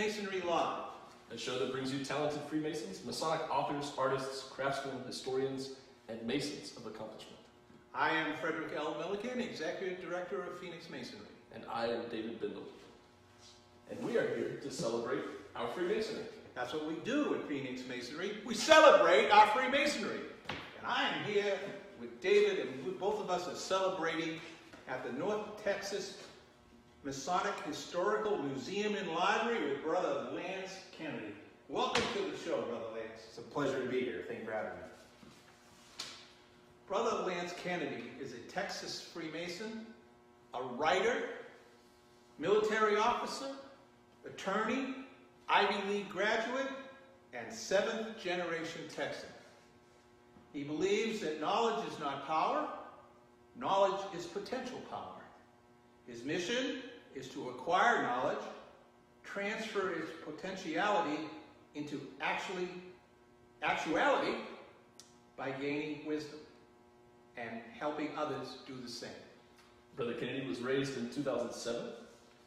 Freemasonry Live, a show that brings you talented Freemasons, Masonic authors, artists, craftsmen, historians, and Masons of accomplishment. I am Frederick L. Milliken, Executive Director of Phoenix Masonry. And I am David Bindle. And we are here to celebrate our Freemasonry. That's what we do at Phoenix Masonry. We celebrate our Freemasonry. And I am here with David, and both of us are celebrating at the North Texas Masonic Historical Museum and Library with Brother Lance Kennedy. Welcome to the show, Brother Lance. It's a pleasure to be here. Thank you for having me. Brother Lance Kennedy is a Texas Freemason, a writer, military officer, attorney, Ivy League graduate, and seventh-generation Texan. He believes that knowledge is not power, knowledge is potential power. His mission is to acquire knowledge, transfer its potentiality into actuality by gaining wisdom and helping others do the same. Brother Kennedy was raised in 2007.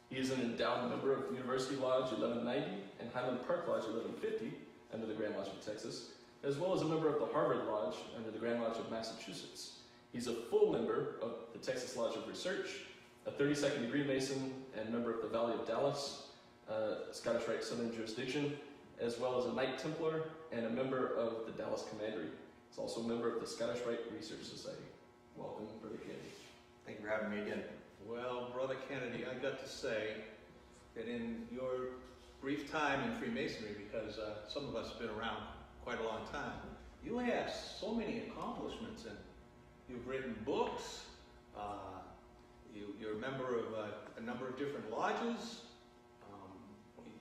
He is an endowed member of University Lodge 1190 and Highland Park Lodge 1150 under the Grand Lodge of Texas, as well as a member of the Harvard Lodge under the Grand Lodge of Massachusetts. He's a full member of the Texas Lodge of Research, a 32nd degree Mason, and member of the Valley of Dallas, Scottish Rite Southern Jurisdiction, as well as a Knight Templar and a member of the Dallas Commandery. He's also a member of the Scottish Rite Research Society. Welcome, Brother Kennedy. Thank you for having me again. Well, Brother Kennedy, I got to say that in your brief time in Freemasonry, because some of us have been around quite a long time, you have so many accomplishments, and you've written books, you're a member of a number of different lodges,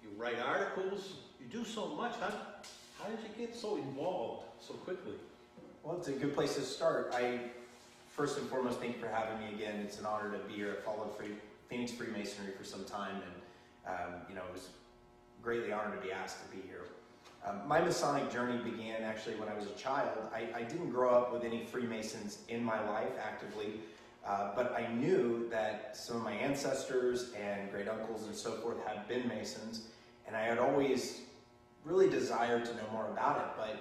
you write articles, you do so much. How did you get so involved so quickly? Well, it's a good place to start. First and foremost, thank you for having me again. It's an honor to be here. I followed Phoenix Freemasonry for some time, and it was greatly honored to be asked to be here. My Masonic journey began actually when I was a child. I didn't grow up with any Freemasons in my life actively, but I knew that some of my ancestors and great uncles and so forth had been Masons, and I had always really desired to know more about it. But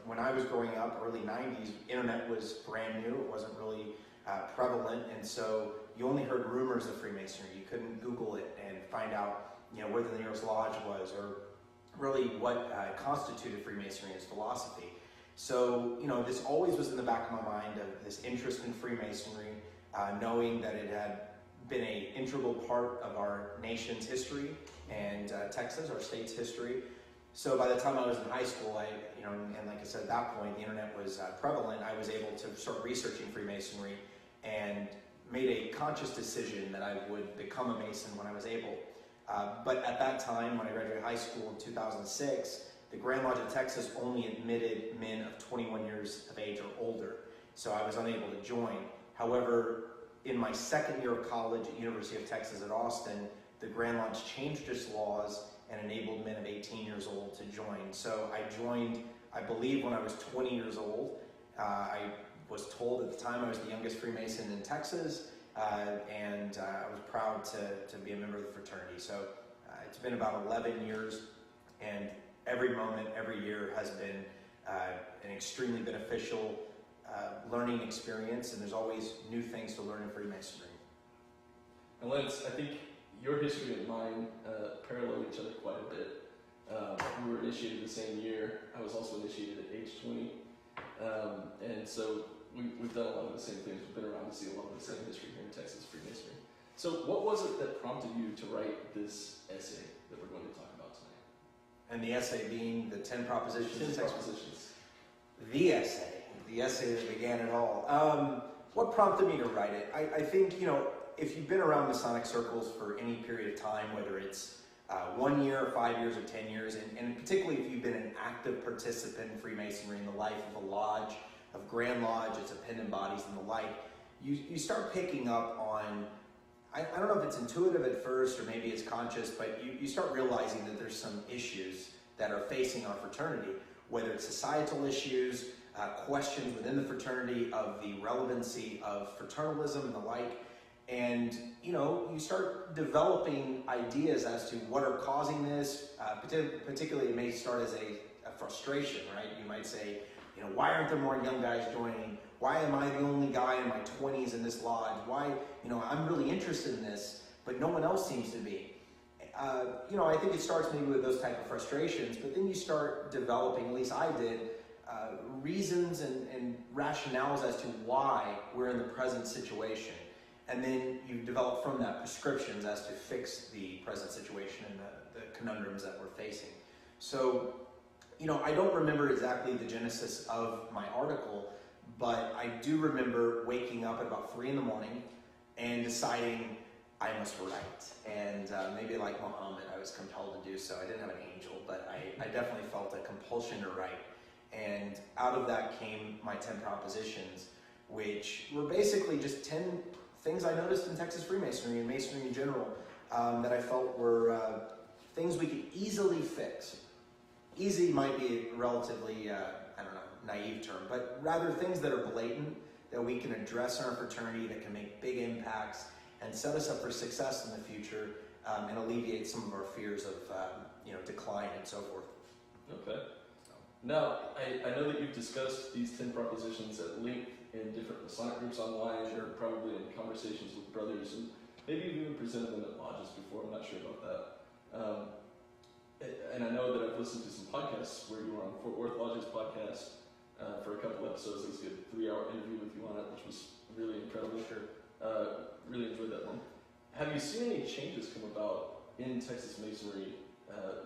when I was growing up, early 90s, internet was brand new. It wasn't really prevalent, and so you only heard rumors of Freemasonry. You couldn't Google it and find out where the nearest lodge was, or really what constituted Freemasonry as philosophy. So this always was in the back of my mind, of this interest in Freemasonry, knowing that it had been an integral part of our nation's history and Texas, our state's history. So by the time I was in high school, and like I said, at that point, the internet was prevalent. I was able to start researching Freemasonry and made a conscious decision that I would become a Mason when I was able. But at that time, when I graduated high school in 2006, the Grand Lodge of Texas only admitted men of 21 years of age or older. So I was unable to join. However, in my second year of college at University of Texas at Austin, the Grand Lodge changed its laws and enabled men of 18 years old to join. So I joined, I believe, when I was 20 years old. I was told at the time I was the youngest Freemason in Texas, and I was proud to be a member of the fraternity. So it's been about 11 years, and every moment, every year has been an extremely beneficial learning experience, and there's always new things to learn in Freemasonry. And Lance, I think your history and mine parallel each other quite a bit. We were initiated the same year. I was also initiated at age 20. And so we've done a lot of the same things. We've been around to see a lot of the same history here in Texas Freemasonry. So what was it that prompted you to write this essay that we're going to talk about tonight? And the essay being the 10 propositions. 10 propositions. The essay that began it all. What prompted me to write it? I think, if you've been around Masonic circles for any period of time, whether it's 1 year, 5 years, or 10 years, and particularly if you've been an active participant in Freemasonry in the life of a lodge, of Grand Lodge, its appendant bodies and the like, you start picking up on, I don't know if it's intuitive at first or maybe it's conscious, but you start realizing that there's some issues that are facing our fraternity, whether it's societal issues, questions within the fraternity of the relevancy of fraternalism and the like. And, you know, you start developing ideas as to what are causing this. Particularly, it may start as a frustration, right? You might say, you know, why aren't there more young guys joining? Why am I the only guy in my 20s in this lodge? Why, you know, I'm really interested in this, but no one else seems to be. You know, I think it starts maybe with those type of frustrations, but then you start developing, at least I did, reasons and rationales as to why we're in the present situation. And then you develop from that prescriptions as to fix the present situation and the conundrums that we're facing. So, you know, I don't remember exactly the genesis of my article, but I do remember waking up at about 3 in the morning and deciding I must write. And maybe like Muhammad, I was compelled to do so. I didn't have an angel, but I definitely felt a compulsion to write. And out of that came my 10 propositions, which were basically just 10 things I noticed in Texas Freemasonry and Masonry in general that I felt were things we could easily fix. Easy might be a relatively, I don't know, naive term, but rather things that are blatant, that we can address in our fraternity, that can make big impacts and set us up for success in the future and alleviate some of our fears of you know, decline and so forth. Okay. Now, I know that you've discussed these 10 propositions at length in different Masonic groups online, or probably in conversations with brothers, and maybe you've even presented them at lodges before. I'm not sure about that. And I know that I've listened to some podcasts where you were on Fort Worth Lodge's podcast for a couple episodes. There was a 3-hour interview with you on it, which was really incredible. Sure. Really enjoyed that one. Have you seen any changes come about in Texas Masonry,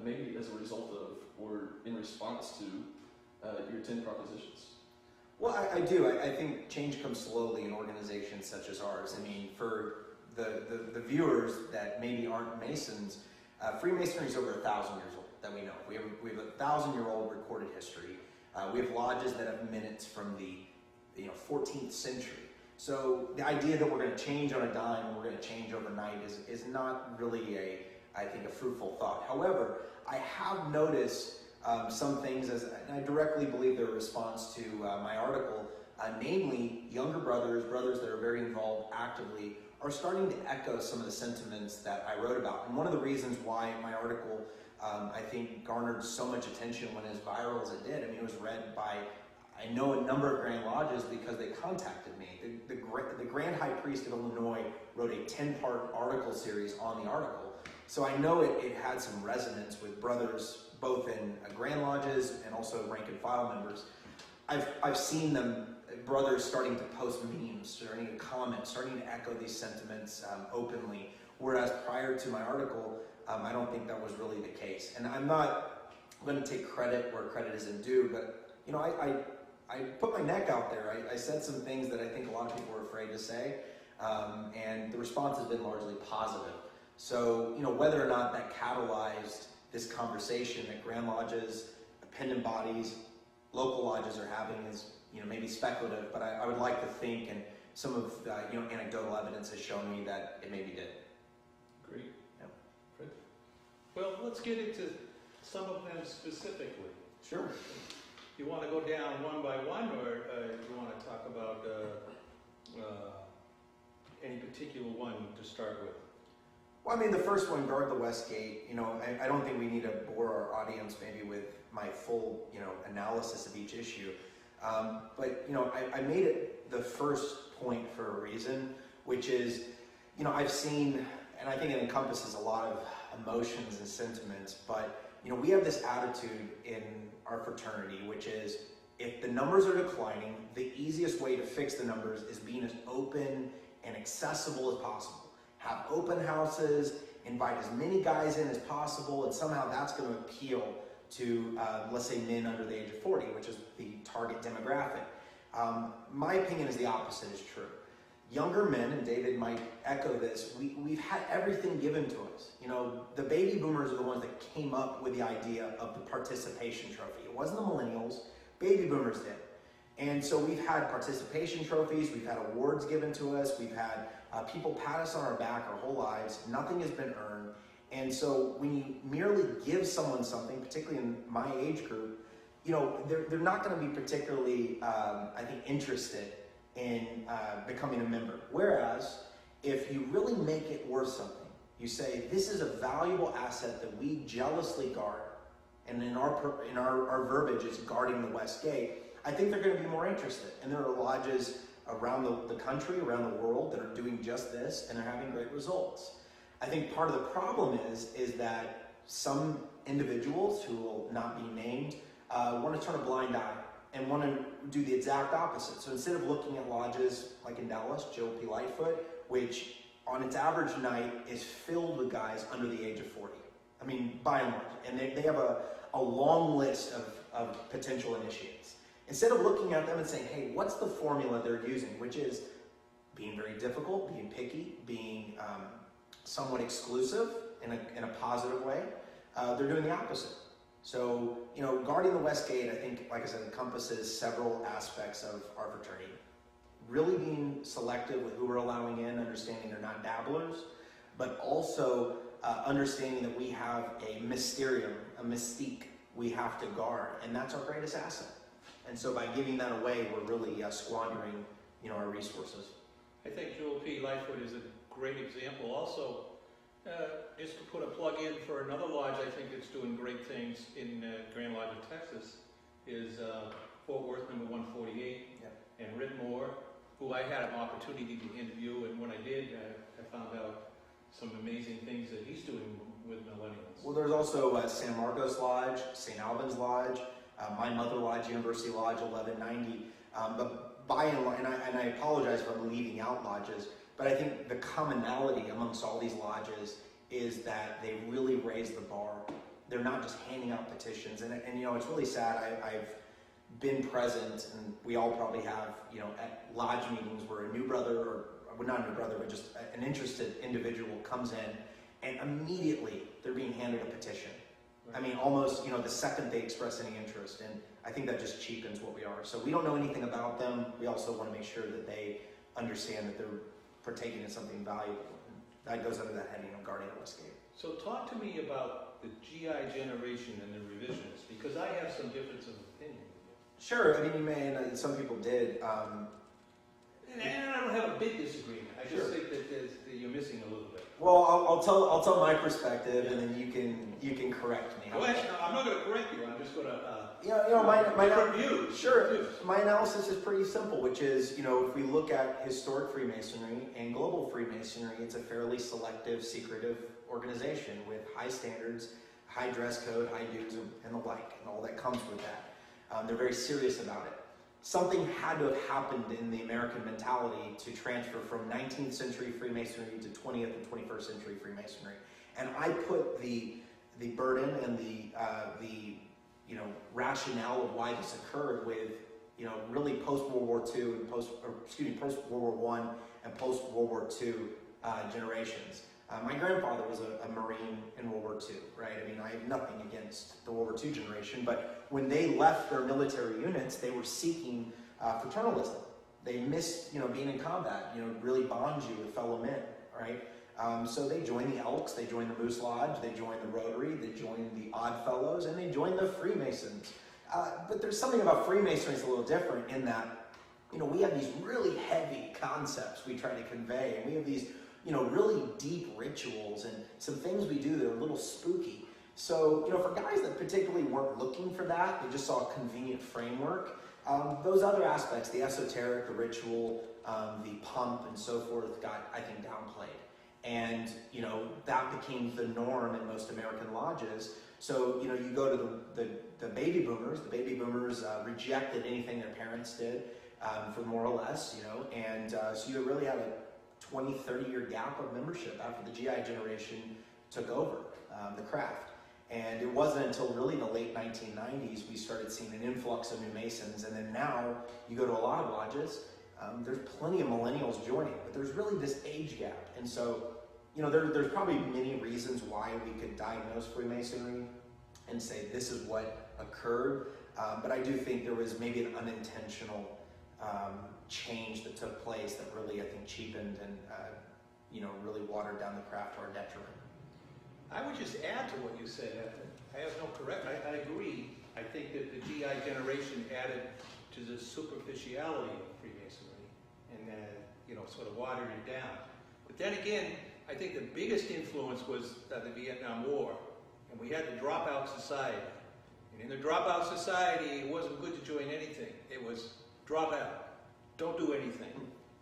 maybe as a result of or in response to your 10 propositions? Well, I do. I think change comes slowly in organizations such as ours. I mean, for the viewers that maybe aren't Masons, Freemasonry is over 1,000 years old that we know. We have a 1,000-year-old recorded history. We have lodges that have minutes from the 14th century. So the idea that we're going to change on a dime, we're going to change overnight is not really I think a fruitful thought. However, I have noticed some things, and I directly believe they're a response to my article, namely younger brothers that are very involved actively, are starting to echo some of the sentiments that I wrote about. And one of the reasons why my article, I think, garnered so much attention when as viral as it did, I mean, it was read by, I know, a number of Grand Lodges because they contacted me. The Grand High Priest of Illinois wrote a 10-part article series on the article. So I know it had some resonance with brothers, both in Grand Lodges and also rank and file members. I've seen them, brothers starting to post memes, starting to comment, starting to echo these sentiments openly, whereas prior to my article, I don't think that was really the case. And I'm not going to take credit where credit isn't due, but you know, I put my neck out there. I said some things that I think a lot of people were afraid to say, and the response has been largely positive. So, you know, whether or not that catalyzed this conversation that Grand Lodges, appendant bodies, local lodges are having is, you know, maybe speculative, but I would like to think, and some of you know, anecdotal evidence has shown me that it maybe did. Great. Yeah. Great. Well, let's get into some of them specifically. Sure. You want to go down one by one, or you want to talk about any particular one to start with? Well, I mean, the first one, guard the West Gate. You know, I don't think we need to bore our audience maybe with my full, you know, analysis of each issue. But, you know, I made it the first point for a reason, which is, you know, I've seen, and I think it encompasses a lot of emotions and sentiments, but, you know, we have this attitude in our fraternity, which is, if the numbers are declining, the easiest way to fix the numbers is being as open and accessible as possible. Have open houses, invite as many guys in as possible, and somehow that's going to appeal to, let's say, men under the age of 40, which is the target demographic. My opinion is the opposite is true. Younger men, and David might echo this, we've had everything given to us. You know, the baby boomers are the ones that came up with the idea of the participation trophy. It wasn't the millennials, baby boomers did. And so we've had participation trophies, we've had awards given to us, we've had people pat us on our back our whole lives. Nothing has been earned. And so when you merely give someone something, particularly in my age group, you know, they're not going to be particularly, I think, interested in becoming a member. Whereas if you really make it worth something, you say, this is a valuable asset that we jealously guard, and in our verbiage, it's guarding the West Gate, I think they're going to be more interested. And there are lodges around the country, around the world, that are doing just this, and they're having great results. I think part of the problem is that some individuals who will not be named want to turn a blind eye and want to do the exact opposite. So instead of looking at lodges like in Dallas, Joe P. Lightfoot, which on its average night is filled with guys under the age of 40. I mean, by and large. And they have a long list of potential initiates. Instead of looking at them and saying, hey, what's the formula they're using, which is being very difficult, being picky, being somewhat exclusive in a positive way, they're doing the opposite. So, guarding the West Gate, I think, like I said, encompasses several aspects of our fraternity. Really being selective with who we're allowing in, understanding they're not dabblers, but also understanding that we have a mysterium, a mystique we have to guard, and that's our greatest asset. And so by giving that away, we're really squandering, our resources. I think Joel P. Lightfoot is a great example. Also, just to put a plug in for another lodge I think that's doing great things in Grand Lodge of Texas is Fort Worth number 148, and Rick Moore, who I had an opportunity to interview, and when I did, I found out some amazing things that he's doing with millennials. Well, there's also San Marcos Lodge, St. Albans Lodge, my mother lodge, University Lodge 1190. But by and large, and I apologize if I'm leaving out lodges, but I think the commonality amongst all these lodges is that they really raise the bar. They're not just handing out petitions, and it's really sad. I've been present, and we all probably have, at lodge meetings where a new brother, or well, not a new brother, but just an interested individual comes in, and immediately they're being handed a petition. I mean, almost, the second they express any interest, and I think that just cheapens what we are. So we don't know anything about them. We also want to make sure that they understand that they're partaking in something valuable. And that goes under that heading of guarding the West Gate. So talk to me about the GI generation and the revisionists, because I have some difference of opinion. Sure, I mean, you may, and some people did. And I don't have a big disagreement. I just think that you're missing a little bit. Well, I'll tell my perspective, and then you can correct me. Well, actually, I'm not going to correct you. I'm just going to my analysis is pretty simple, which is, if we look at historic Freemasonry and global Freemasonry, it's a fairly selective, secretive organization with high standards, high dress code, high dues, and the like, and all that comes with that. They're very serious about it. Something had to have happened in the American mentality to transfer from 19th century Freemasonry to 20th and 21st century Freemasonry. And I put the burden and the rationale of why this occurred with, really post-World War II and post-World War I and post-World War II generations. My grandfather was a Marine in World War II, right? I mean, I have nothing against the World War II generation, but when they left their military units, they were seeking fraternalism. They missed, being in combat, really bonds you with fellow men, right? So they joined the Elks, they joined the Moose Lodge, they joined the Rotary, they joined the Odd Fellows, and they joined the Freemasons. But there's something about Freemasonry that's a little different in that, we have these really heavy concepts we try to convey, and we have these really deep rituals and some things we do that are a little spooky. So, for guys that particularly weren't looking for that, they just saw a convenient framework, those other aspects, the esoteric, the ritual, the pump, and so forth, got, I think, downplayed. And, that became the norm in most American lodges. So, you go to the baby boomers. The baby boomers rejected anything their parents did, for more or less, and so you really had a 20, 30-year gap of membership after the GI generation took over the craft. And it wasn't until really the late 1990s we started seeing an influx of new Masons. And then now you go to a lot of lodges, there's plenty of millennials joining, but there's really this age gap. And so, there's probably many reasons why we could diagnose Freemasonry and say this is what occurred. But I do think there was maybe an unintentional change that took place that really, I think, cheapened and really watered down the craft to our detriment. I would just add to what you said. I have no correct. I agree. I think that the GI generation added to the superficiality of Freemasonry and sort of watered it down. But then again, I think the biggest influence was the Vietnam War, and we had the dropout society. And in the dropout society, it wasn't good to join anything. It was drop out, don't do anything.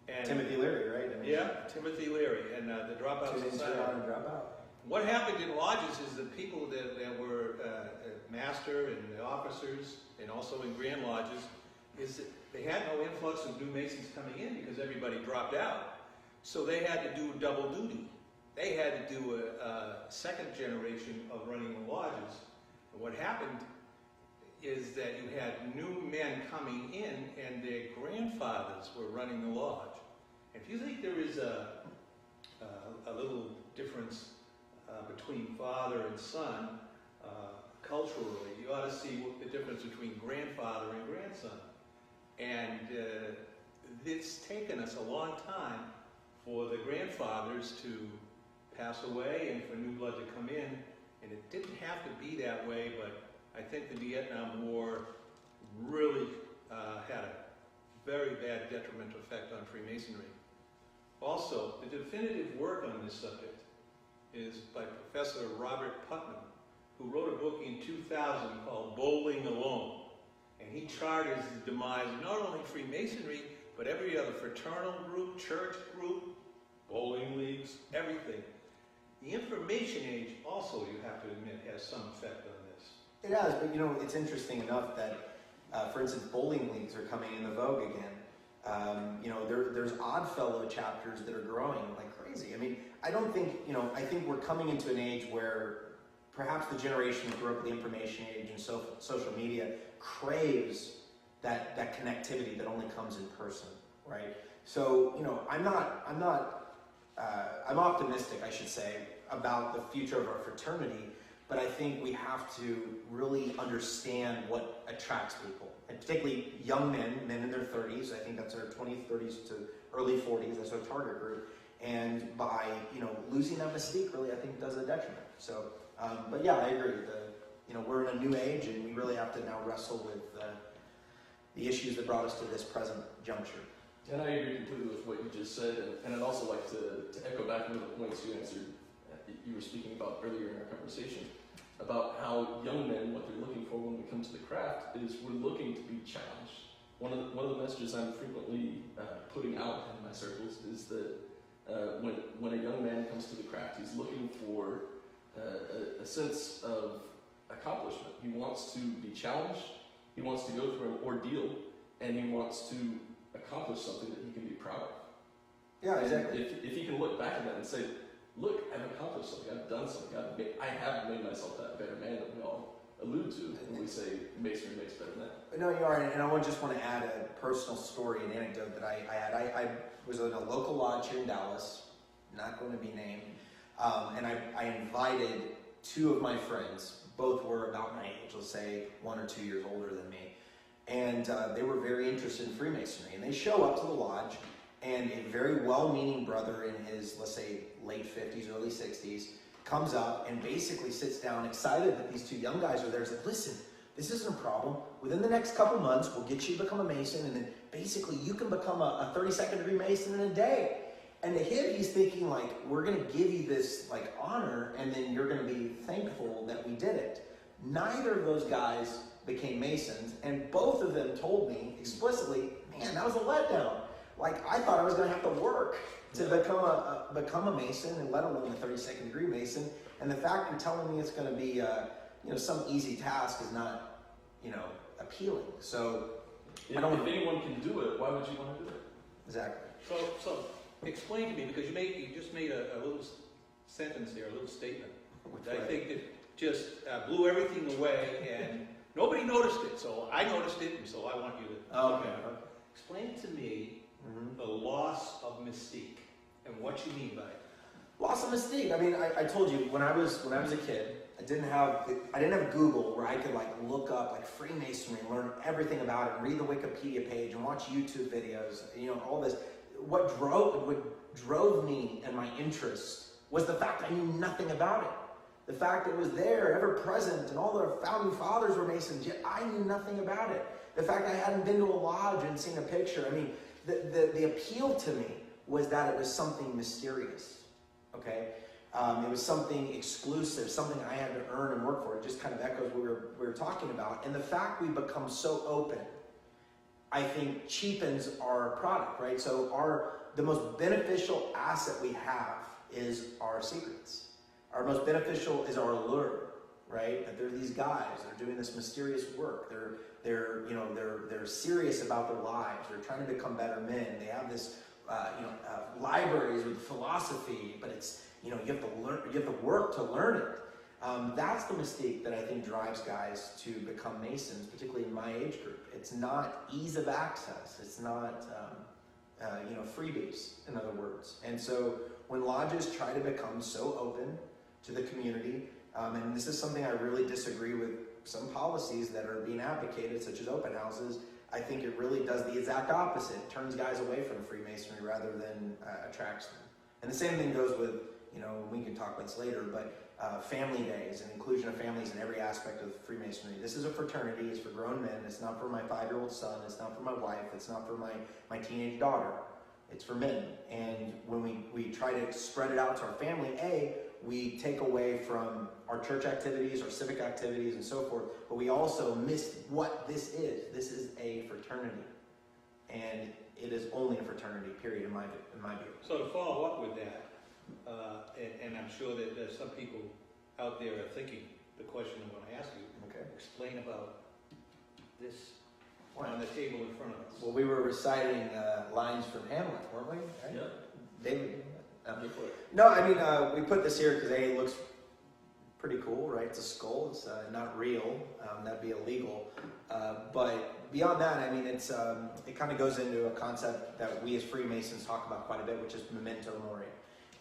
And Timothy Leary, right? I mean, yeah, Timothy Leary, and the dropout society. And drop out. What happened in lodges is the people that were master and the officers, and also in grand lodges, is that they had no influx of new Masons coming in because everybody dropped out. So they had to do double duty. They had to do a second generation of running the lodges. And what happened is that you had new men coming in and their grandfathers were running the lodge. If you think there is a little difference between father and son culturally, you ought to see what the difference between grandfather and grandson. And it's taken us a long time for the grandfathers to pass away and for new blood to come in. And it didn't have to be that way, but I think the Vietnam War really had a very bad detrimental effect on Freemasonry. Also, the definitive work on this subject is by Professor Robert Putnam, who wrote a book in 2000 called Bowling Alone. And he charted the demise of not only Freemasonry, but every other fraternal group, church group, bowling leagues, everything. The information age also, you have to admit, has some effect on this. It has, but you know, it's interesting enough that, for instance, bowling leagues are coming into vogue again. You know, there's Oddfellow chapters that are growing like crazy. I mean, I don't think, you know, I think we're coming into an age where perhaps the generation that grew up with the information age and social media craves that connectivity that only comes in person, right? So, you know, I'm optimistic, I should say, about the future of our fraternity, but I think we have to really understand what attracts people, and particularly young men in their 30s. I think that's our 20s, 30s to early 40s. That's our target group. And by, you know, losing that mystique, really, I think does a detriment. So, but yeah, I agree. You know, we're in a new age, and we really have to now wrestle with the issues that brought us to this present juncture. And I agree completely with what you just said, and I'd also like to echo back one of the points you answered, you were speaking about earlier in our conversation, about how young men, what they're looking for when we come to the craft is we're looking to be challenged. One of the messages I'm frequently putting out in my circles is that when a young man comes to the craft, he's looking for a sense of accomplishment. He wants to be challenged, he wants to go through an ordeal, and he wants to accomplish something that he can be proud of. Yeah, exactly. If he can look back at that and say, look, I've accomplished something, I've done something, I have made myself that better man that we all allude to when we say masonry makes better men. No, you are, and I just want to add a personal story, an anecdote that I had. I was in a local lodge here in Dallas, not going to be named, and I invited two of my friends. Both were about my age, let's say 1 or 2 years older than me, and they were very interested in Freemasonry. And they show up to the lodge, and a very well-meaning brother in his, let's say, late 50s, early 60s, comes up and basically sits down, excited that these two young guys are there. He's like, listen, this isn't a problem. Within the next couple months, we'll get you to become a Mason, and then basically you can become a 32nd degree Mason in a day. And to him, he's thinking like, we're going to give you this like honor, and then you're going to be thankful that we did it. Neither of those guys became Masons, and both of them told me explicitly, man, that was a letdown. Like, I thought I was going to have to work to become a Mason, and let alone a 32nd degree Mason. And the fact you're telling me it's going to be some easy task is not, appealing. So if anyone can do it, why would you want to do it? Exactly. So explain to me, because you just made a little sentence here, a little statement that I think that just blew everything away, and nobody noticed it. So I noticed it, and so I want you to. Okay. Explain to me the loss of mystique and what you mean by it. Loss of mystique. I mean, I told you when I was a kid, I didn't have Google where I could like look up like Freemasonry and learn everything about it, and read the Wikipedia page and watch YouTube videos, all this. What drove me and my interest was the fact I knew nothing about it. The fact it was there, ever present, and all the founding fathers were Masons, yet I knew nothing about it. The fact I hadn't been to a lodge and seen a picture. I mean, the appeal to me was that it was something mysterious, okay? It was something exclusive, something I had to earn and work for. It just kind of echoes what we were talking about. And the fact we become so open, I think, cheapens our product, right? So the most beneficial asset we have is our secrets. Our most beneficial is our allure, right? That there are these guys that are doing this mysterious work. They're serious about their lives. They're trying to become better men. They have this, libraries with philosophy, but it's, you have to learn. You have to work to learn it. That's the mystique that I think drives guys to become Masons, particularly in my age group. It's not ease of access. It's not, freebies, in other words. And so when lodges try to become so open to the community, and this is something I really disagree with some policies that are being advocated, such as open houses, I think it really does the exact opposite. It turns guys away from Freemasonry rather than attracts them. And the same thing goes with, we can talk about this later, but family days and inclusion of families in every aspect of Freemasonry. This is a fraternity. It's for grown men. It's not for my 5-year-old son. It's not for my wife. It's not for my teenage daughter. It's for men. And when we try to spread it out to our family, we take away from our church activities, our civic activities, and so forth, but we also miss what this is. This is a fraternity. And it is only a fraternity, period, in my view. So to follow up with that, and I'm sure that there's some people out there are thinking the question I'm going to ask you. Okay. Explain about this on the table in front of us. Well, we were reciting lines from Hamlet, weren't we? Right? Yeah. David. No, I mean, we put this here because it looks pretty cool, right? It's a skull. It's not real. That'd be illegal. But beyond that, I mean, it kind of goes into a concept that we as Freemasons talk about quite a bit, which is Memento Mori.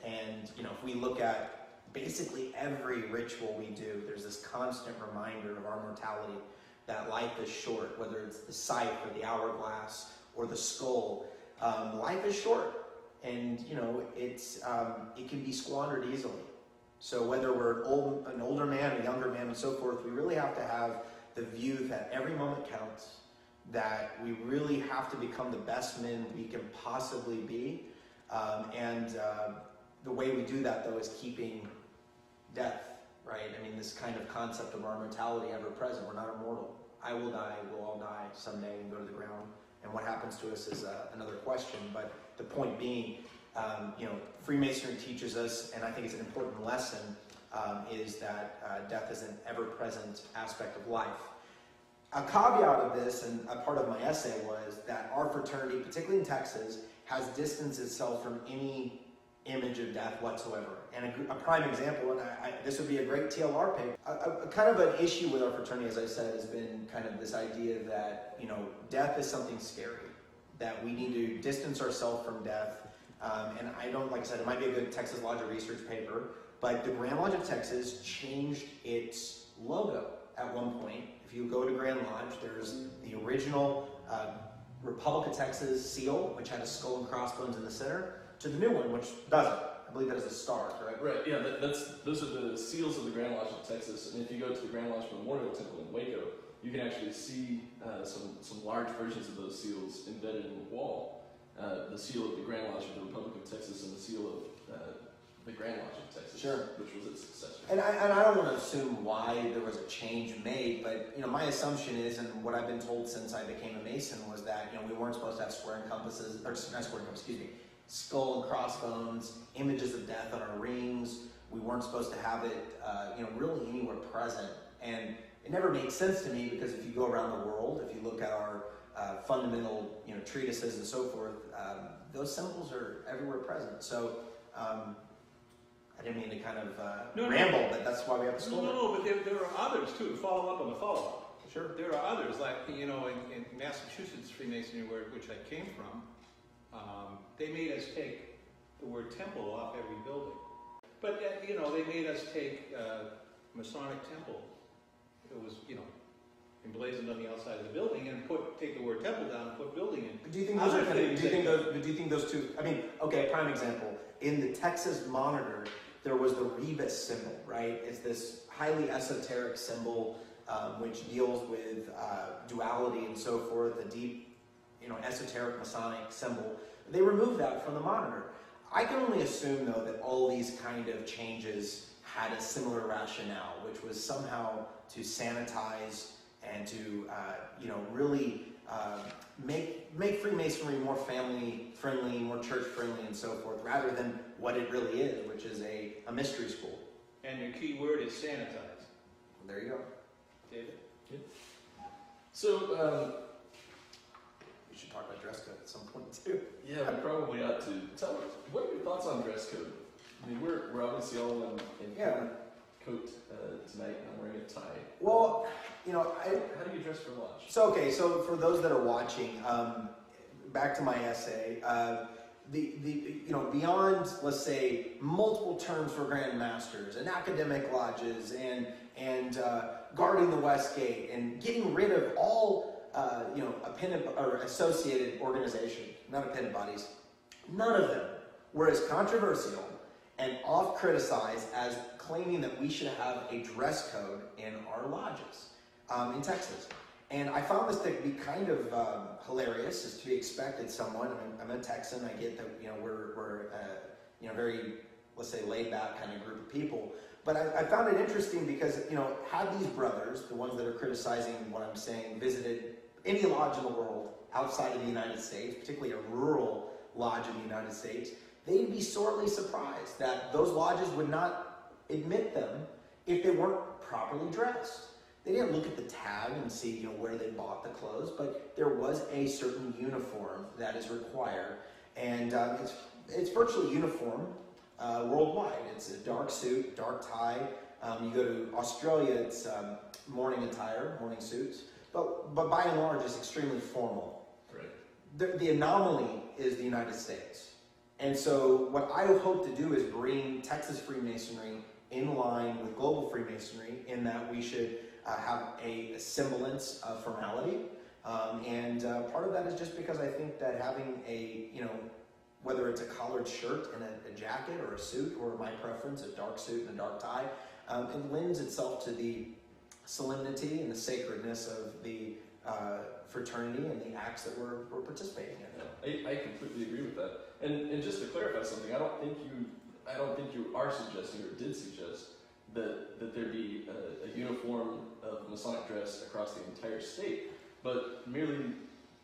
And, if we look at basically every ritual we do, there's this constant reminder of our mortality, that life is short, whether it's the scythe or the hourglass or the skull. Life is short. And, it can be squandered easily. So whether we're an older man, a younger man, and so forth, we really have to have the view that every moment counts, that we really have to become the best men we can possibly be. The way we do that, though, is keeping death, right? I mean, this kind of concept of our mortality ever present. We're not immortal. I will die, we'll all die someday and go to the ground. And what happens to us is another question. But the point being, Freemasonry teaches us, and I think it's an important lesson, is that death is an ever-present aspect of life. A caveat of this, and a part of my essay, was that our fraternity, particularly in Texas, has distanced itself from any image of death whatsoever. And a prime example, and this would be a great TLR pick, a kind of an issue with our fraternity, as I said, has been kind of this idea that, death is something scary, that we need to distance ourselves from death. And I don't, like I said, it might be a good Texas Lodge research paper, but the Grand Lodge of Texas changed its logo at one point. If you go to Grand Lodge, there's the original Republic of Texas seal, which had a skull and crossbones in the center, to the new one, which doesn't. I believe that is a star, correct? Right, yeah, those are the seals of the Grand Lodge of Texas. And if you go to the Grand Lodge Memorial Temple in Waco, you can actually see some large versions of those seals embedded in the wall. The seal of the Grand Lodge of the Republic of Texas and the seal of the Grand Lodge of Texas, sure, which was its successor. And I don't want to assume why there was a change made, but my assumption is, and what I've been told since I became a Mason, was that we weren't supposed to have square compasses, or not square compasses, excuse me, skull and crossbones, images of death on our rings. We weren't supposed to have it, really anywhere present. And it never made sense to me, because if you go around the world, if you look at our fundamental, treatises and so forth, those symbols are everywhere present. So I didn't mean to kind of ramble, but that's why we have a school. No, but there are others too. To follow up on the follow-up. Sure. There are others, like in Massachusetts Freemasonry, which I came from. They made us take the word temple off every building. But they made us take Masonic temple. It was emblazoned on the outside of the building, and take the word temple down and put building in. But do you think those do you think those two? I mean, okay, prime example. In the Texas Monitor, there was the rebus symbol, right? It's this highly esoteric symbol which deals with duality and so forth, a deep esoteric Masonic symbol. They removed that from the monitor. I can only assume, though, that all these kind of changes had a similar rationale, which was somehow to sanitize and to, really make Freemasonry more family-friendly, more church-friendly, and so forth, rather than what it really is, which is a mystery school. And your key word is sanitize. Well, there you go. David? Yeah. So, We should talk about dress code at some point, too. yeah, we probably ought to. Tell us, what are your thoughts on dress code? I mean, we're obviously all in Yeah. coat tonight, and I'm wearing a tie. Well, How do you dress for lodge? So for those that are watching, back to my essay, beyond, let's say, multiple terms for Grand Masters and academic lodges and guarding the West Gate and getting rid of all appended or associated organizations, not appended bodies, none of them were as controversial and oft criticized as claiming that we should have a dress code in our lodges in Texas. And I found this to be kind of hilarious, as to be expected somewhat. I'm a Texan. I get that we're very, let's say, laid back kind of group of people. But I found it interesting because had these brothers, the ones that are criticizing what I'm saying, visited any lodge in the world outside of the United States, particularly a rural lodge in the United States, they'd be sorely surprised that those lodges would not admit them if they weren't properly dressed. They didn't look at the tag and see where they bought the clothes, but there was a certain uniform that is required, and it's virtually uniform worldwide. It's a dark suit, dark tie. You go to Australia, it's morning attire, morning suits, but by and large, it's extremely formal. Right. The anomaly is the United States, and so what I hope to do is bring Texas Freemasonry in line with global Freemasonry, in that we should have a semblance of formality, and part of that is just because I think that having whether it's a collared shirt and a jacket or a suit, or my preference, a dark suit and a dark tie, it lends itself to the solemnity and the sacredness of the fraternity and the acts that we're participating in. I completely agree with that. And just to clarify something, I don't think you are suggesting, or did suggest, that there be a uniform of Masonic dress across the entire state, but merely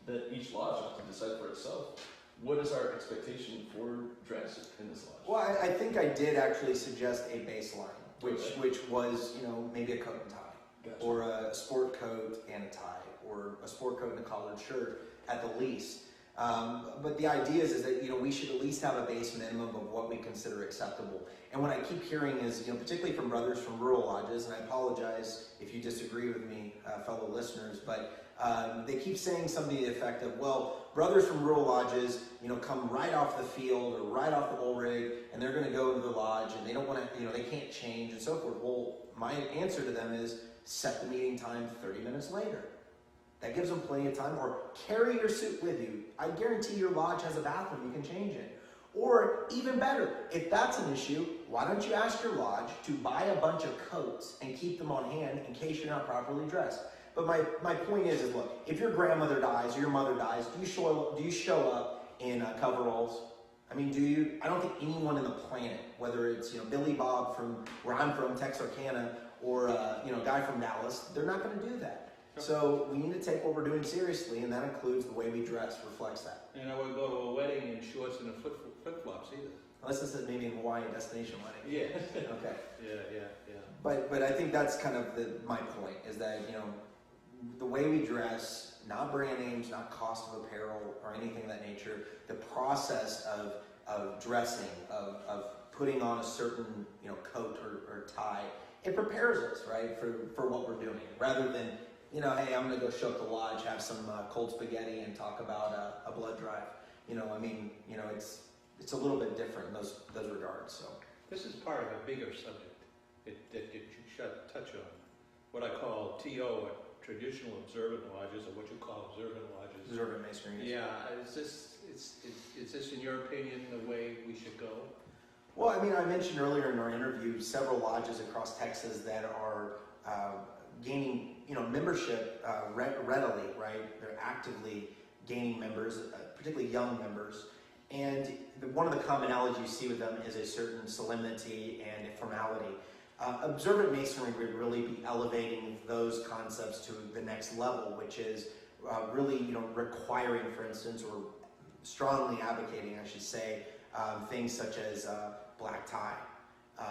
that each lodge has to decide for itself. What is our expectation for dress in this lodge? Well, I think I did actually suggest a baseline, which was maybe a coat and tie, Gotcha. or a sport coat and a tie, or a sport coat and a collared shirt at the least. But the idea is that we should at least have a base minimum of what we consider acceptable. And what I keep hearing is, particularly from brothers from rural lodges, and I apologize if you disagree with me, fellow listeners, but they keep saying something to the effect of, well, brothers from rural lodges, come right off the field or right off the bull rig, and they're going to go to the lodge, and they don't want to, they can't change and so forth. Well, my answer to them is set the meeting time 30 minutes later. That gives them plenty of time. Or carry your suit with you. I guarantee your lodge has a bathroom you can change in. Or even better, if that's an issue, why don't you ask your lodge to buy a bunch of coats and keep them on hand in case you're not properly dressed. But my point is look, if your grandmother dies or your mother dies, do you show up in coveralls? I mean, do you? I don't think anyone in the planet, whether it's Billy Bob from where I'm from, Texarkana, or a guy from Dallas, they're not going to do that. So we need to take what we're doing seriously, and that includes the way we dress reflects that. And I wouldn't go to a wedding in shorts and flip-flops either. Unless this is maybe a Hawaii destination wedding. Yeah. Okay. Yeah. But I think that's kind of my point, is that the way we dress, not brand names, not cost of apparel or anything of that nature, the process of dressing, of putting on a certain coat or tie, it prepares us, right, for what we're doing, rather than hey, I'm going to go show up the lodge, have some cold spaghetti, and talk about a blood drive. It's a little bit different in those regards. So This is part of a bigger subject that you should touch on. What I call TO, or traditional observant lodges, or what you call observant lodges. observant masonry. Yeah, is this in your opinion the way we should go? Well, I mean, I mentioned earlier in our interview several lodges across Texas that are gaining, membership readily, right? They're actively gaining members, particularly young members. And one of the commonalities you see with them is a certain solemnity and formality. Observant Masonry would really be elevating those concepts to the next level, which is really, requiring, for instance, or strongly advocating, I should say, things such as black tie,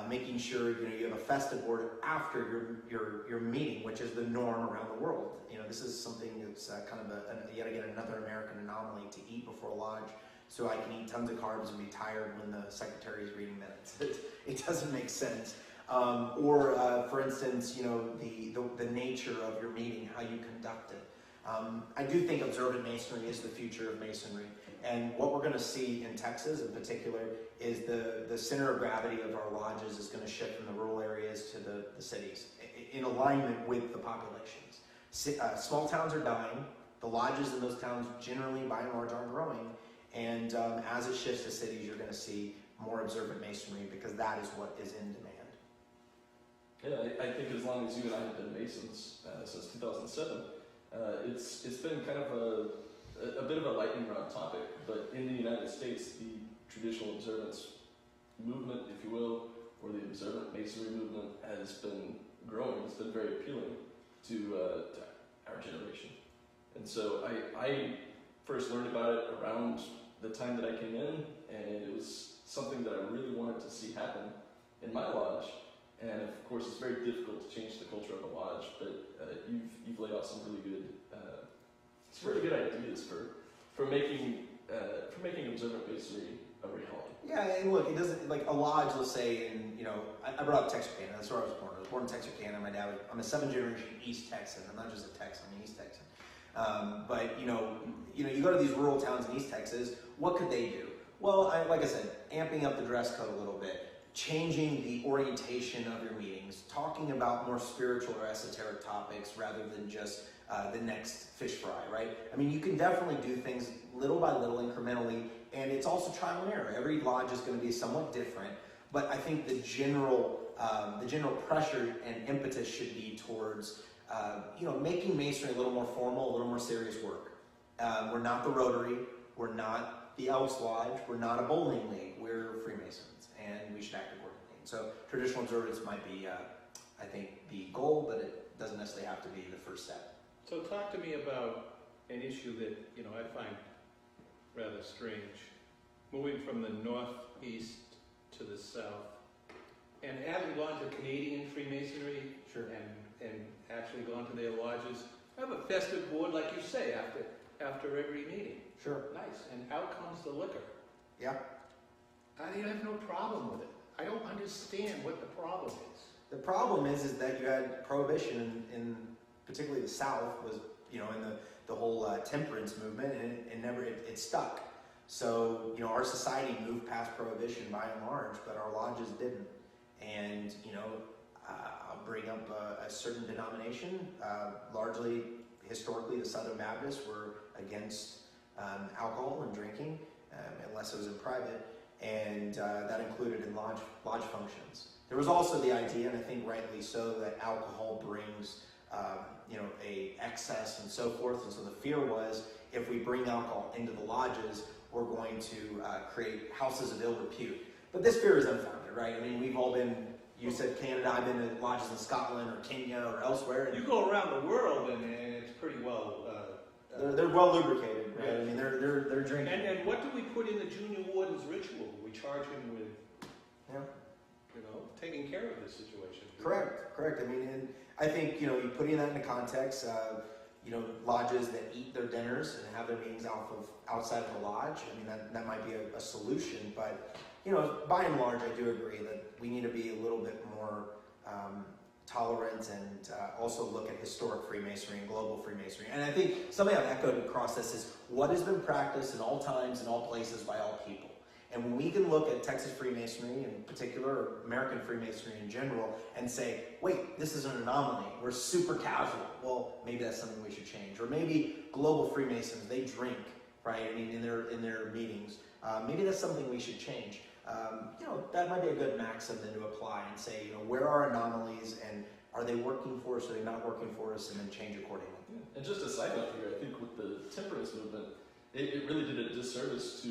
making sure you have a festive order after your meeting, which is the norm around the world. This is something that's kind of yet again another American anomaly, to eat before lodge, so I can eat tons of carbs and be tired when the secretary is reading minutes. It doesn't make sense. Or for instance, the nature of your meeting, how you conduct it. I do think observant Masonry is the future of Masonry. And what we're going to see in Texas in particular is the center of gravity of our lodges is going to shift from the rural areas to the cities in alignment with the populations. Small towns are dying. The lodges in those towns generally, by and large, aren't growing. And as it shifts to cities, you're going to see more observant Masonry, because that is what is in demand. Yeah, I think as long as you and I have been Masons since 2007, it's been kind of a bit of a lightning rod topic, but in the United States, the traditional observance movement, if you will, or the observant Masonry movement has been growing. It's been very appealing to our generation. And so I first learned about it around the time that I came in, and it was something that I really wanted to see happen in my lodge. And of course, it's very difficult to change the culture of a lodge, but you've laid out some really good ideas for making observant Masonry a reality. Yeah, and look, it doesn't, like a lodge, let's say, I brought up Texarkana. That's where I was born. I was born in Texarkana. My dad I'm a 7th generation East Texan. I'm not just a Texan, I'm an East Texan. But you go to these rural towns in East Texas. What could they do? Well, like I said, amping up the dress code a little bit, changing the orientation of your meetings, talking about more spiritual or esoteric topics rather than just the next fish fry, right? I mean, you can definitely do things little by little, incrementally, and it's also trial and error. Every lodge is going to be somewhat different, but I think the general pressure and impetus should be towards, making Masonry a little more formal, a little more serious work. We're not the Rotary, we're not the Elks Lodge, we're not a bowling league, we're Freemasons, and we should act accordingly. So traditional observance might be, I think, the goal, but it doesn't necessarily have to be the first step. So talk to me about an issue that, I find rather strange. Moving from the northeast to the south, and having gone to Canadian Freemasonry, Sure. and actually gone to their lodges, have a festive board, like you say, after every meeting. Sure. Nice. And out comes the liquor. Yeah. I have no problem with it. I don't understand what the problem is. The problem is that you had prohibition in particularly the South was, in the whole temperance movement, and it stuck. So, our society moved past prohibition by and large, but our lodges didn't. And, I'll bring up a certain denomination, largely, historically, the Southern Baptists were against alcohol and drinking, unless it was in private, and that included in lodge functions. There was also the idea, and I think rightly so, that alcohol brings a excess and so forth, and so the fear was, if we bring alcohol into the lodges, we're going to create houses of ill repute. But this fear is unfounded, right? I mean, we've all been, you said Canada, I've been to lodges in Scotland or Kenya or elsewhere. You go around the world and it's pretty well... they're well lubricated, right? Yeah. I mean, they're drinking. And what do we put in the junior warden's ritual? We charge him with, taking care of this situation. Correct. I mean, and I think, you putting that into context, lodges that eat their dinners and have their meetings outside of the lodge, I mean, that might be a solution, but, by and large, I do agree that we need to be a little bit more tolerant and also look at historic Freemasonry and global Freemasonry. And I think something I've echoed across this is what has been practiced in all times, in all places, by all people. And when we can look at Texas Freemasonry in particular, or American Freemasonry in general, and say, wait, this is an anomaly, we're super casual, well, maybe that's something we should change. Or maybe global Freemasons, they drink, right, I mean, in their meetings. Maybe that's something we should change. That might be a good maxim then to apply and say, where are anomalies, and are they working for us, are they not working for us, and then change accordingly. Yeah. And just a side note here, I think with the temperance movement, disservice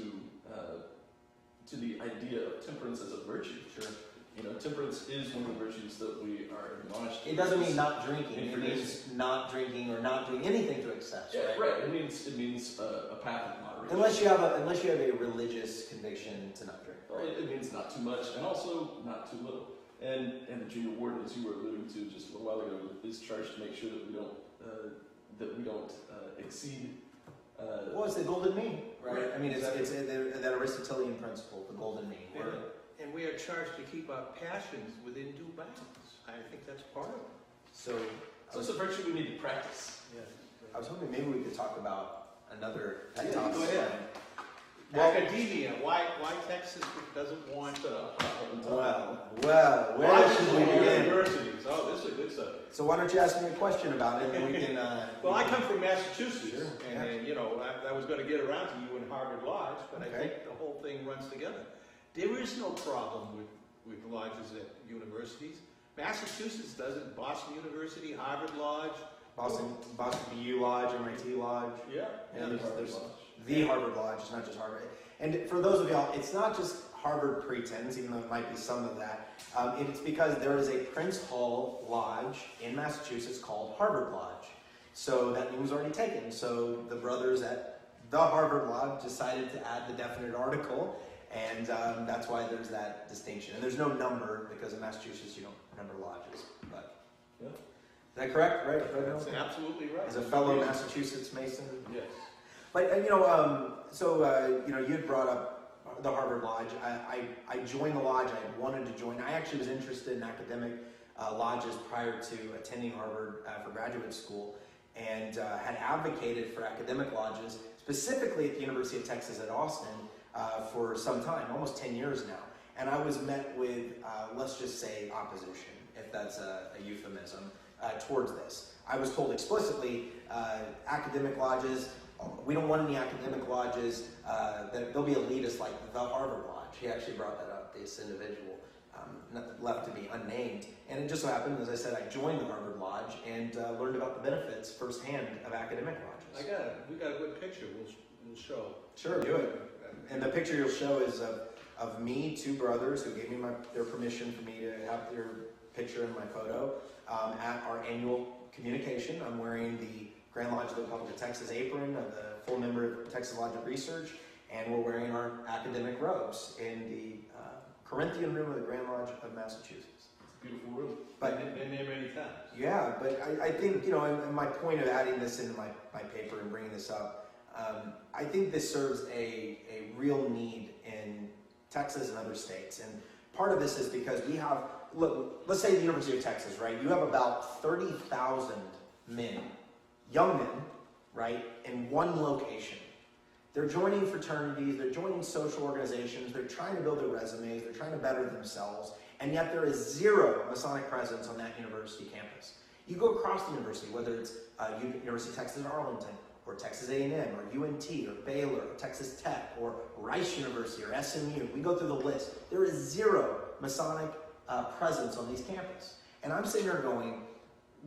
to the idea of temperance as a virtue. Sure. You know, temperance is one of the virtues that we are admonished to. It doesn't mean not drinking. It Information. means not drinking or not doing anything to excess. Yeah, right? right. It means a path of moderation. Unless you have a religious conviction to not drink. Right. It means not too much, and also not too little. And the junior warden, as you were alluding to just a little while ago, is charged to make sure that we don't exceed. Well, it's the golden mean, right? Right. I mean, Exactly. it's that Aristotelian principle, the golden mean. And, and we are charged to keep our passions within due bounds. I think that's part of it. So So it's a virtue we need to practice. I was hoping maybe we could talk about another Yeah, topic. go ahead. Well- Academia, why Texas doesn't want Well, where should we begin? universities? Oh, this is a good subject. So why don't you ask me a question about it, and we can. Well, I come from Massachusetts, Sure, and you know, I was going to get around to you in Harvard Lodge, but I Okay. think the whole thing runs together. There is no problem with lodges at universities. Massachusetts doesn't. Boston University, Harvard Lodge. Boston BU Lodge, MIT Lodge. Yeah. Yeah, there's Lodge. the Harvard Lodge. It's not just Harvard. And for those of y'all, it's not just Harvard pretense, even though it might be some of that. It's because there is a Prince Hall Lodge in Massachusetts called Harvard Lodge. So that name was already taken. So the brothers at the Harvard Lodge decided to add the definite article, and that's why there's that distinction. And there's no number, because in Massachusetts you don't number lodges. But Yeah. is that correct? Right? That's absolutely right. As a fellow Massachusetts Mason. Yes. But you had brought up the Harvard Lodge. I joined the lodge. I wanted to join. I actually was interested in academic lodges prior to attending Harvard for graduate school, and had advocated for academic lodges, specifically at the University of Texas at Austin, for some time, almost 10 years now. And I was met with, let's just say, opposition, if that's a euphemism, towards this. I was told explicitly, academic lodges, we don't want any academic lodges, that they'll be elitist like the Harvard Lodge. He actually brought that up, this individual, left to be unnamed. And it just so happened, as I said, I joined the Harvard Lodge and learned about the benefits firsthand of academic lodges. We got a good picture. We'll show. Sure, do it. And the picture you'll show is of me, two brothers who gave me their permission for me to have their picture in my photo at our annual communication. I'm wearing the Grand Lodge of the Republic of Texas apron of the full member of Texas Lodge of Research, and we're wearing our academic robes in the Corinthian room of the Grand Lodge of Massachusetts. It's a beautiful room. But Been there many times. yeah, but I think, and my point of adding this into my paper and bringing this up, I think this serves a real need in Texas and other states. And part of this is because we have, let's say the University of Texas, right? You have about 30,000 men, young men, right, in one location. They're joining fraternities, they're joining social organizations, they're trying to build their resumes, they're trying to better themselves, and yet there is zero Masonic presence on that university campus. You go across the university, whether it's University of Texas at Arlington, or Texas A&M, or UNT, or Baylor, or Texas Tech, or Rice University, or SMU. We go through the list. There is zero Masonic presence on these campuses. And I'm sitting there going,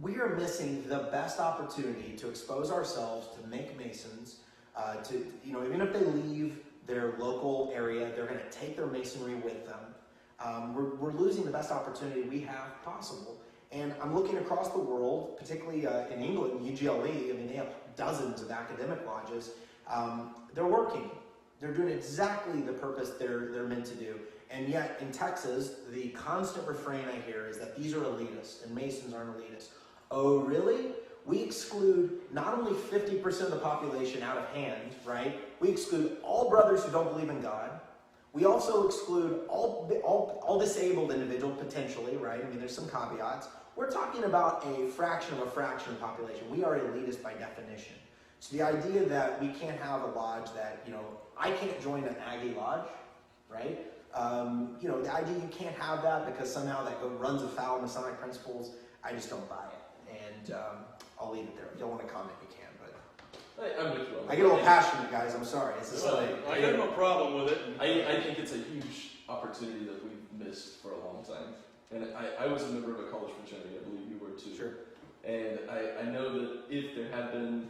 we are missing the best opportunity to expose ourselves to make Masons, even if they leave their local area, they're going to take their Masonry with them. We're losing the best opportunity we have possible. And I'm looking across the world, particularly in England, UGLE, they have dozens of academic lodges. They're working. They're doing exactly the purpose they're meant to do. And yet, in Texas, the constant refrain I hear is that these are elitists, and Masons aren't elitists. Oh, really? We exclude not only 50% of the population out of hand, right? We exclude all brothers who don't believe in God. We also exclude all disabled individuals, potentially, right? There's some caveats. We're talking about a fraction of the population. We are elitist by definition. So the idea that we can't have a lodge that, I can't join an Aggie lodge, right? The idea you can't have that because somehow that runs afoul of Masonic principles, I just don't buy it. And I'll leave it there. If you don't want to comment, you can. But I'm with you. I get a little passionate, guys. I'm sorry. It's just I got no problem with it. I think it's a huge opportunity that we've missed for a long time. And I was a member of a college fraternity. I believe you were too. Sure. And I know that if there had been,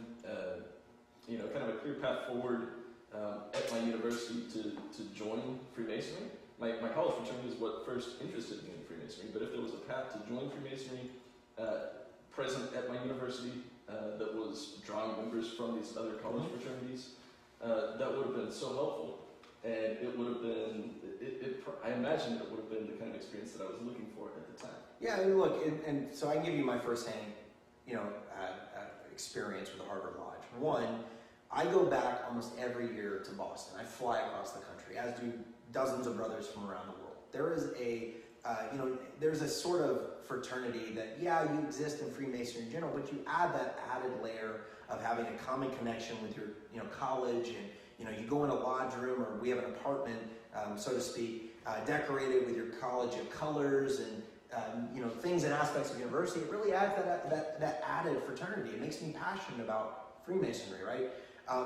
kind of a clear path forward at my university to join Freemasonry. My college fraternity is what first interested me in Freemasonry, but if there was a path to join Freemasonry present at my university that was drawing members from these other college fraternities, that would have been so helpful. And it would have been, I imagine it would have been the kind of experience that I was looking for at the time. Yeah, and look, and so I can give you my firsthand, experience with the Harvard Lodge. One, I go back almost every year to Boston. I fly across the country, as do dozens of brothers from around the world. There is there's a sort of fraternity that, you exist in Freemasonry in general, but you add that added layer of having a common connection with your, college, and, you go in a lodge room, or we have an apartment, so to speak, decorated with your college of colors and, things and aspects of university. It really adds that added fraternity. It makes me passionate about Freemasonry, right?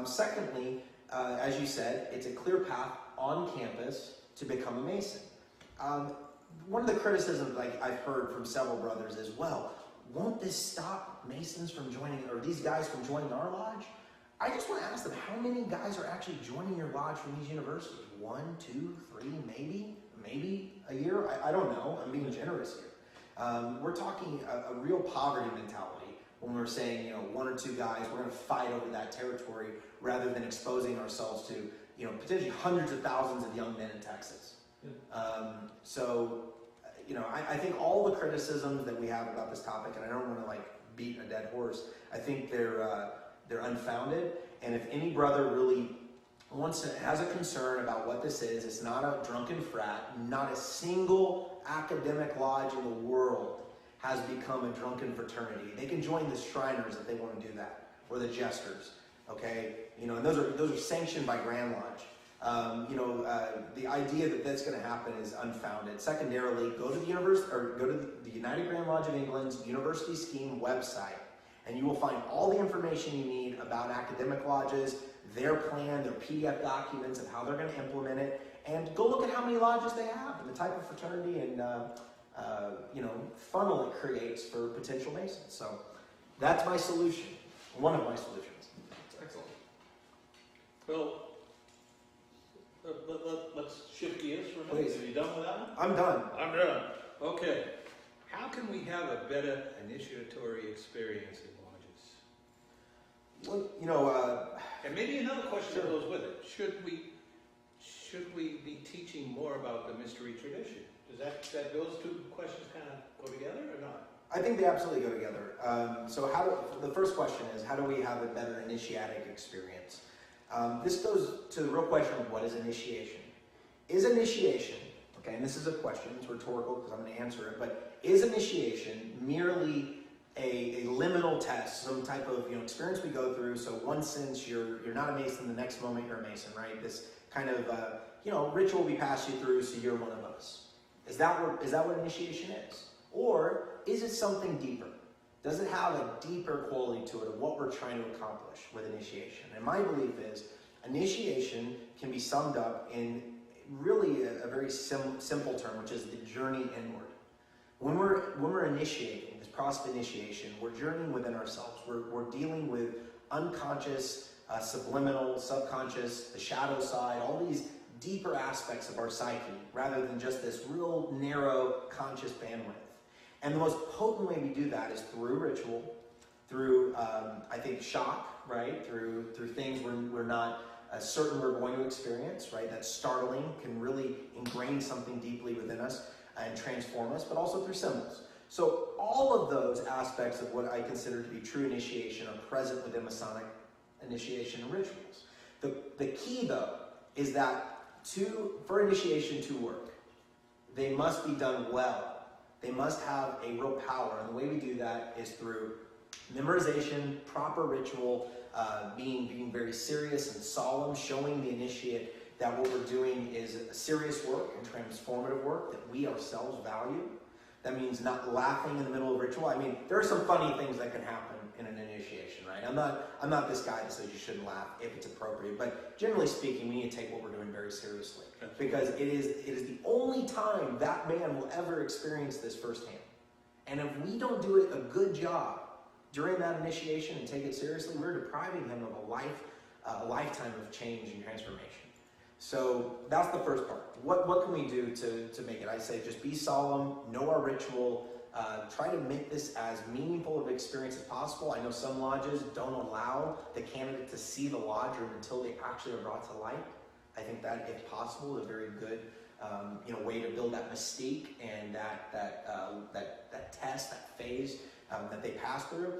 Secondly, as you said, it's a clear path on campus to become a Mason. One of the criticisms I've heard from several brothers is, well, won't this stop Masons from joining, or these guys from joining our lodge? I just want to ask them, how many guys are actually joining your lodge from these universities? 1, 2, 3, maybe a year? I don't know. I'm being generous here. We're talking a real poverty mentality when we're saying, 1 or 2 guys, we're going to fight over that territory rather than exposing ourselves to, potentially hundreds of thousands of young men in Texas. I think all the criticisms that we have about this topic, and I don't want to beat a dead horse, I think they're unfounded. And if any brother really has a concern about what this is, it's not a drunken frat. Not a single academic lodge in the world has become a drunken fraternity. They can join the Shriners if they want to do that, or the Jesters. Okay, and those are sanctioned by Grand Lodge. The idea that that's going to happen is unfounded. Secondarily, go to the United Grand Lodge of England's University Scheme website, and you will find all the information you need about academic lodges, their plan, their PDF documents of how they're going to implement it, and go look at how many lodges they have and the type of fraternity and funnel it creates for potential Masons. So that's my solution, one of my solutions. Excellent. Well, let's shift gears for a minute. Please. Are you done with that one? I'm done. I'm done. Okay. How can we have a better initiatory experience in lodges? Well, And maybe another question that Sure. goes with it. Should we be teaching more about the mystery tradition? Does that those two questions kind of go together or not? I think they absolutely go together. The first question is, how do we have a better initiatic experience? This goes to the real question of what is initiation. Is initiation, okay, and this is a question, it's rhetorical because I'm going to answer it, but is initiation merely a liminal test, some type of experience we go through? So one sense you're not a Mason, the next moment you're a Mason, right? This kind of ritual we pass you through, so you're one of us. Is that what initiation is? Or is it something deeper? Does it have a deeper quality to it of what we're trying to accomplish with initiation? And my belief is initiation can be summed up in really a very simple term, which is the journey inward. When we're initiating, this process of initiation, we're journeying within ourselves. We're dealing with unconscious, subliminal, subconscious, the shadow side, all these deeper aspects of our psyche, rather than just this real narrow conscious bandwidth. And the most potent way we do that is through ritual, through, I think, shock, right? Through things we're not certain we're going to experience, right? That startling can really ingrain something deeply within us and transform us, but also through symbols. So all of those aspects of what I consider to be true initiation are present within Masonic initiation and rituals. The key, though, is that for initiation to work, they must be done well. They must have a real power, and the way we do that is through memorization, proper ritual, being very serious and solemn, showing the initiate that what we're doing is serious work and transformative work that we ourselves value. That means not laughing in the middle of ritual. I mean, there are some funny things that can happen in an initiation, right? I'm not this guy that says you shouldn't laugh if it's appropriate, but generally speaking, we need to take what we're doing very seriously, because it is the only time that man will ever experience this firsthand. And if we don't do it a good job during that initiation and take it seriously, we're depriving him of a life a lifetime of change and transformation. So that's the first part. What can we do to make it? I say just be solemn, know our ritual, try to make this as meaningful of an experience as possible. I know some lodges don't allow the candidate to see the lodge room until they actually are brought to light. I think that, if possible, is a very good way to build that mystique and that test, that phase that they pass through.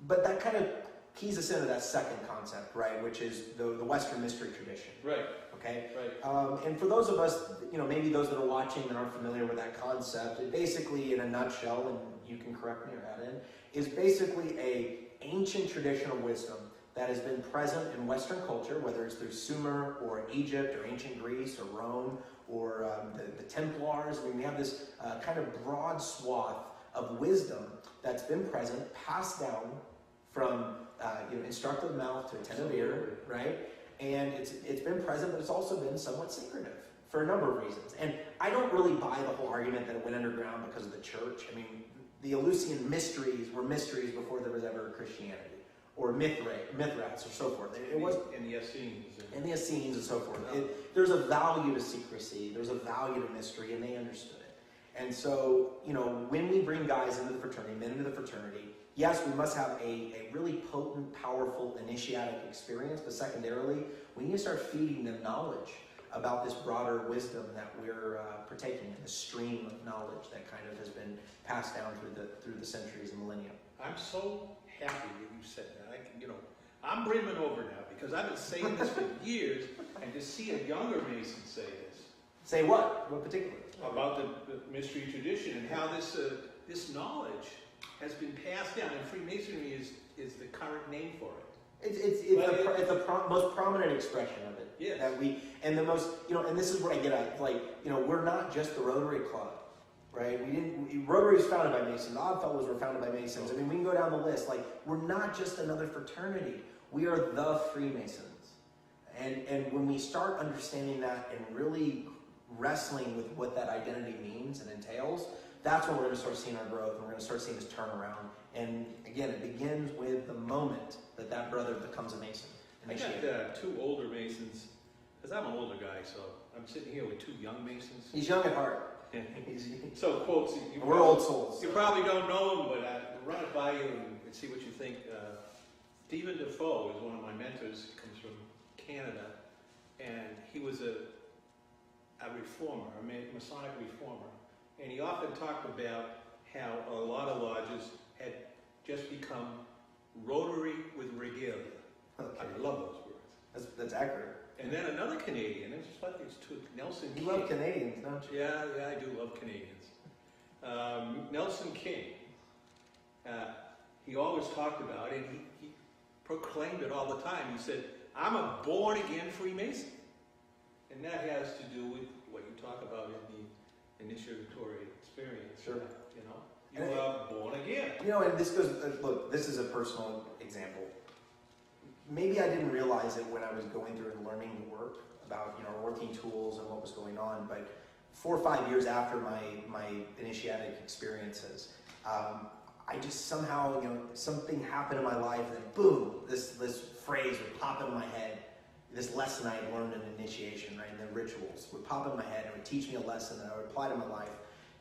But that kind of keys us into that second concept, right, which is the Western mystery tradition. Right. Okay? Right. And for those of us, maybe those that are watching and aren't familiar with that concept, it basically, in a nutshell, and you can correct me or add in, is basically a ancient traditional wisdom that has been present in Western culture, whether it's through Sumer or Egypt or ancient Greece or Rome or the Templars. I mean, we have this kind of broad swath of wisdom that's been present, passed down from instructive mouth to attentive ear, right? And it's been present, but it's also been somewhat secretive for a number of reasons. And I don't really buy the whole argument that it went underground because of the church. I mean, the Eleusinian mysteries were mysteries before there was ever Christianity, or Mithras, or so forth. It was in the Essenes. And the Essenes and so forth. There's a value to secrecy. There's a value to mystery, and they understood it. And so, when we bring guys into the fraternity, men into the fraternity, yes, we must have a really potent, powerful initiatic experience, but secondarily, we need to start feeding them knowledge about this broader wisdom that we're partaking in, the stream of knowledge that kind of has been passed down through the centuries and millennia. I'm so happy that you said that. I'm brimming over now because I've been saying this for years, and to see a younger Mason say this. Say what? What particular? About the mystery tradition and how this knowledge has been passed down, and Freemasonry is the current name for it. It's the most prominent expression of it. Yes. And the most, and this is what I get at, we're not just the Rotary Club, right? Rotary was founded by Masons, Oddfellows were founded by Masons. I mean, we can go down the list. We're not just another fraternity. We are the Freemasons. And when we start understanding that and really wrestling with what that identity means and entails, that's when we're going to start seeing our growth, and we're going to start seeing this turnaround. And again, it begins with the moment that brother becomes a Mason. I got two older Masons, because I'm an older guy, so I'm sitting here with two young Masons. He's young at heart. So quotes. We're old souls. You probably don't know him, but I'll run it by you and see what you think. Stephen Defoe is one of my mentors. He comes from Canada, and he was a reformer, a Masonic reformer. And he often talked about how a lot of lodges had just become Rotary with regalia. Okay. I love those words. That's accurate. And then another Canadian, it's just like these two, Nelson King. You love Canadians, don't you? Yeah, I do love Canadians. Nelson King, he always talked about it, and he proclaimed it all the time. He said, I'm a born-again Freemason. And that has to do with what you talk about in the initiatory experience. Sure. You are born again. And this goes, look, this is a personal example. Maybe I didn't realize it when I was going through and learning the work about, working tools and what was going on, but 4 or 5 years after my initiatic experiences, I just somehow, something happened in my life and boom, this phrase would pop into my head. This lesson I had learned in initiation, right, and the rituals would pop in my head and would teach me a lesson that I would apply to my life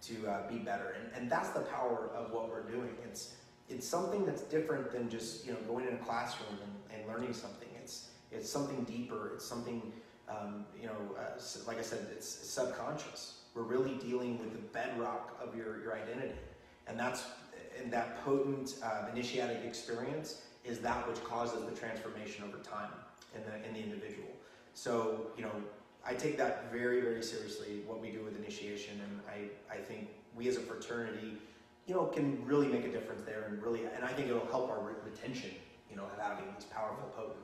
to be better. And that's the power of what we're doing. It's something that's different than just going in a classroom and learning something. It's something deeper. It's something like I said, it's subconscious. We're really dealing with the bedrock of your identity, and that potent initiatic experience is that which causes the transformation over time in the individual. So I take that very, very seriously, what we do with initiation, and I think we as a fraternity, can really make a difference there, and I think it'll help our retention, of having these powerful, potent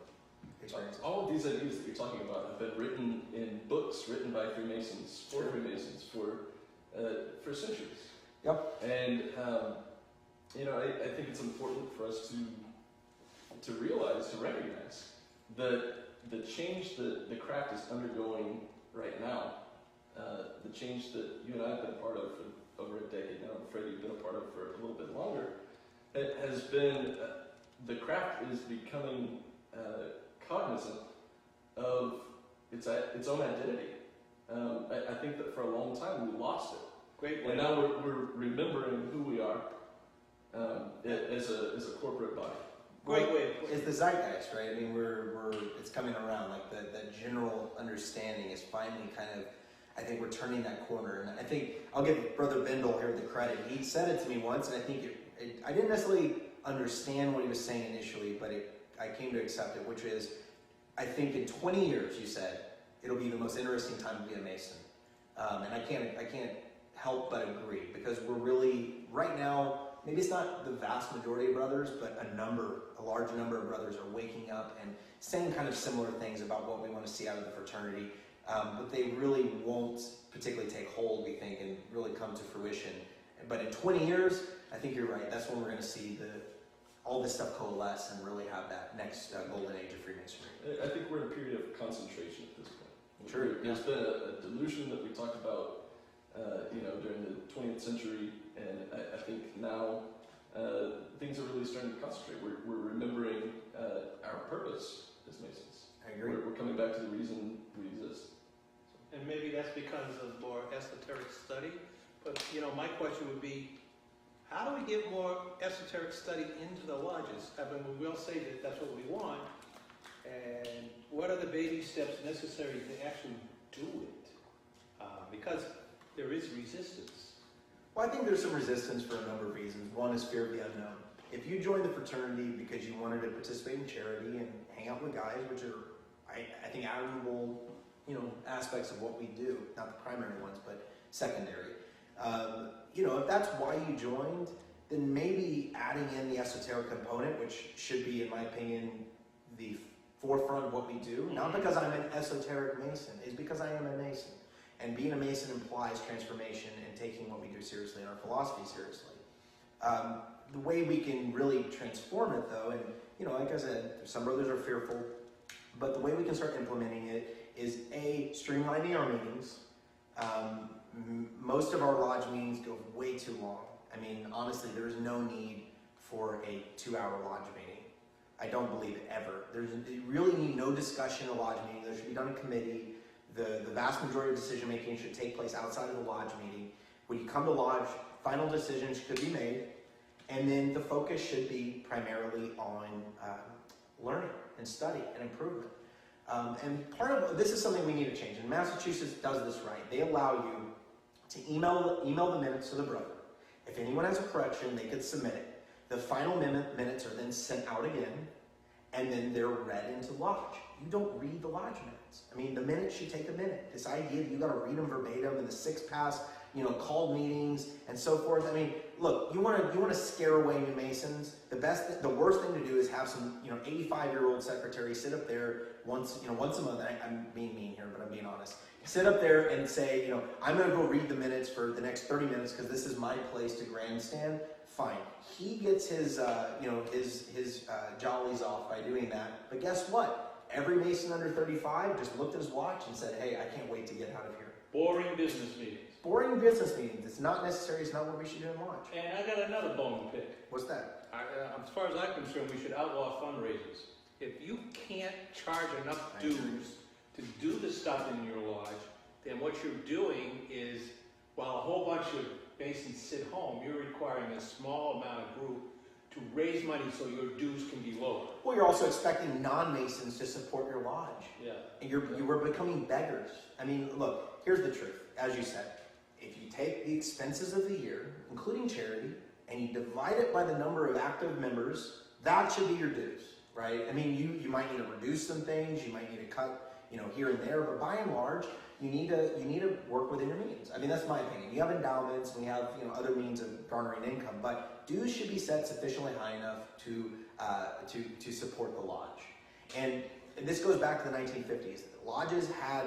experiences. All of these ideas that you're talking about have been written in books written by Freemasons, for Freemasons, for centuries. Yep. And I think it's important for us to realize, to recognize that the change that the craft is undergoing right now, the change that you and I have been a part of for over a decade now, I'm afraid you've been a part of for a little bit longer, it has been, the craft is becoming cognizant of its own identity. I think that for a long time we lost it. Great way. And now we're remembering who we are as a corporate body. Great way. It's the zeitgeist, right? I mean, it's coming around. Like the general understanding is finally kind of, I think we're turning that corner. And I think I'll give Brother Bindle here the credit. He said it to me once, and I think I didn't necessarily understand what he was saying initially, but I came to accept it, which is, I think in 20 years, you said, it'll be the most interesting time to be a Mason. And I can't help but agree, because we're really, right now, maybe it's not the vast majority of brothers, but a large number of brothers are waking up and saying kind of similar things about what we want to see out of the fraternity, but they really won't particularly take hold, we think, and really come to fruition. But in 20 years, I think you're right, that's when we're going to see all this stuff coalesce and really have that next golden age of Freemasonry. I think we're in a period of concentration at this point. True. There's been a delusion that we talked about during the 20th century, and I think now things are really starting to concentrate. We're remembering our purpose as Masons. I agree. We're coming back to the reason we exist. And maybe that's because of more esoteric study. But, my question would be, how do we get more esoteric study into the lodges? I mean, we all say that that's what we want. And what are the baby steps necessary to actually do it? Because there is resistance. Well, I think there's some resistance for a number of reasons. One is fear of the unknown. If you joined the fraternity because you wanted to participate in charity and hang out with guys, which are, I think, admirable, aspects of what we do, not the primary ones, but secondary. If that's why you joined, then maybe adding in the esoteric component, which should be, in my opinion, the forefront of what we do, not because I'm an esoteric Mason, is because I am a Mason. And being a Mason implies transformation and taking what we do seriously and our philosophy seriously. The way we can really transform it, though, and like I said, some brothers are fearful, but the way we can start implementing it is streamlining our meetings. Most of our lodge meetings go way too long. I mean, honestly, there's no need for a 2-hour lodge meeting. I don't believe it ever. You really need no discussion in a lodge meeting. There should be done in committee. The vast majority of decision making should take place outside of the lodge meeting. When you come to lodge, final decisions could be made, and then the focus should be primarily on learning and study and improvement. And part of this is something we need to change. And Massachusetts does this right. They allow you to email the minutes to the brother. If anyone has a correction, they could submit it. The final minutes are then sent out again, and then they're read into lodge. You don't read the lodge minutes. I mean, the minutes should take a minute. This idea that you got to read them verbatim in the 6-pass, called meetings and so forth. I mean, look, you want to scare away new Masons. The worst thing to do is have some 85-year-old secretary sit up there once a month. I'm being mean here, but I'm being honest. Sit up there and say, I'm going to go read the minutes for the next 30 minutes because this is my place to grandstand. Fine. He gets his jollies off by doing that. But guess what? Every Mason under 35 just looked at his watch and said, hey, I can't wait to get out of here. Boring business meetings. Boring business meetings. It's not necessary. It's not what we should do in lodge. And I got another bone to pick. What's that? As far as I'm concerned, we should outlaw fundraisers. If you can't charge enough dues to do the stuff in your lodge, then what you're doing is, while a whole bunch of Masons sit home, you're requiring a small amount of group to raise money so your dues can be lower. Well, you're also expecting non-Masons to support your lodge. Yeah. And you were becoming beggars. I mean, look, here's the truth. As you said, if you take the expenses of the year, including charity, and you divide it by the number of active members, that should be your dues, right? I mean, you might need to reduce some things, you might need to cut, here and there, but by and large, you need to work within your means. I mean, that's my opinion. You have endowments, we have other means of garnering income, but dues should be set sufficiently high enough to support the lodge. And this goes back to the 1950s. Lodges had,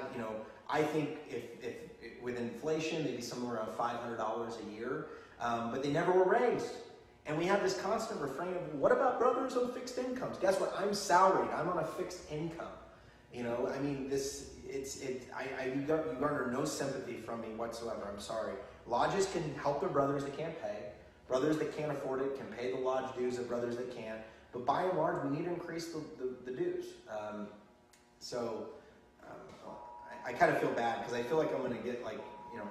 I think if with inflation, they'd be somewhere around $500 a year, but they never were raised. And we have this constant refrain of, what about brothers on fixed incomes? Guess what? I'm salaried. I'm on a fixed income. I mean, you garner no sympathy from me whatsoever. I'm sorry. Lodges can help their brothers that can't pay. Brothers that can't afford it can pay the lodge dues of brothers that can't. But by and large, we need to increase the dues. I kind of feel bad because I feel like I'm going to get like,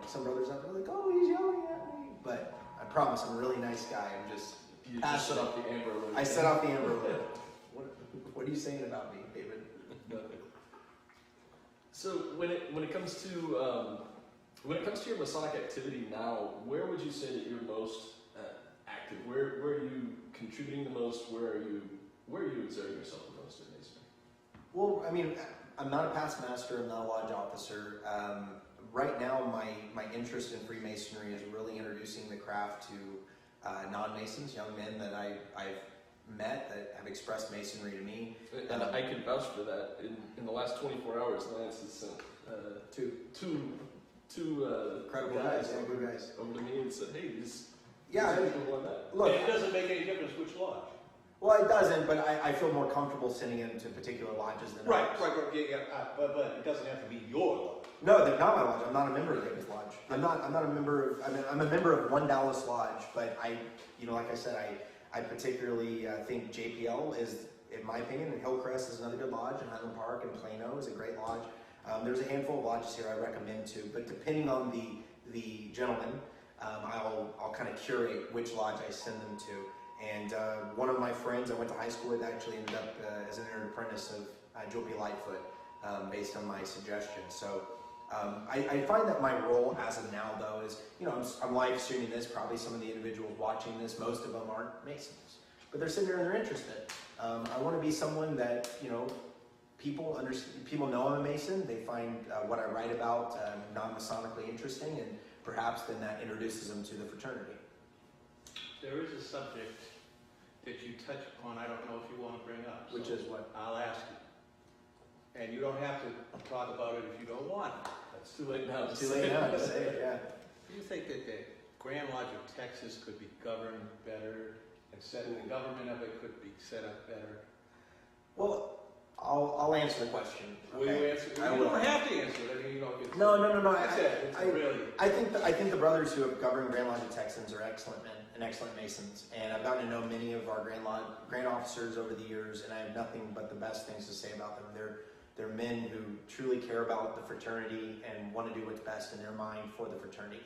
some brothers out there like, oh, he's yelling at me. But I promise I'm a really nice guy. I'm just You just set off the Amber Alert. I set off the Amber Alert. What are you saying about me, David? Nothing. So when it comes to your Masonic activity now, where would you say that you're most active? Where are you contributing the most? Where are you exerting yourself the most in Masonry? Well, I mean, I'm not a past master. I'm not a lodge officer. Right now, my interest in Freemasonry is really introducing the craft to non-Masons, young men that I've met that have expressed Masonry to me. And I can vouch for that. In the last 24 hours, Lance has sent two Incredible guys, good guys over to me and said, "Hey, these yeah, people want that." Look, it doesn't make any difference which lodge. Well, it doesn't, but I feel more comfortable sending it to particular lodges than others. Right, yeah, but it doesn't have to be your lodge. No, they're not my lodge. I'm not a member of David's lodge. I'm not a member of. I'm a member of one Dallas lodge, but like I said, I particularly think JPL is, in my opinion, and Hillcrest is another good lodge, and Highland Park and Plano is a great lodge. There's a handful of lodges here I recommend to, but depending on the gentleman, I'll kind of curate which lodge I send them to. And one of my friends I went to high school with actually ended up as an apprentice of Joe P. Lightfoot, based on my suggestion. So I find that my role as of now, though, is, I'm live streaming this. Probably some of the individuals watching this, most of them aren't Masons, but they're sitting there and they're interested. I want to be someone that, people know I'm a Mason. They find what I write about non-Masonically interesting, and perhaps then that introduces them to the fraternity. There is a subject that you touch upon I don't know if you want to bring up. Which is what? I'll ask you. And you don't have to talk about it if you don't want. It's too late now. Too late now to say it, yeah. Do you think that the Grand Lodge of Texas could be governed better, and the government of it could be set up better? Well, I'll answer the question. Will you answer? I You will. don't have to answer it. I mean, No. That's it. It's really. I think the brothers who have governed Grand Lodge of Texans are excellent men and excellent Masons, and I've gotten to know many of our Grand officers over the years, and I have nothing but the best things to say about them. They're men who truly care about the fraternity and want to do what's best in their mind for the fraternity.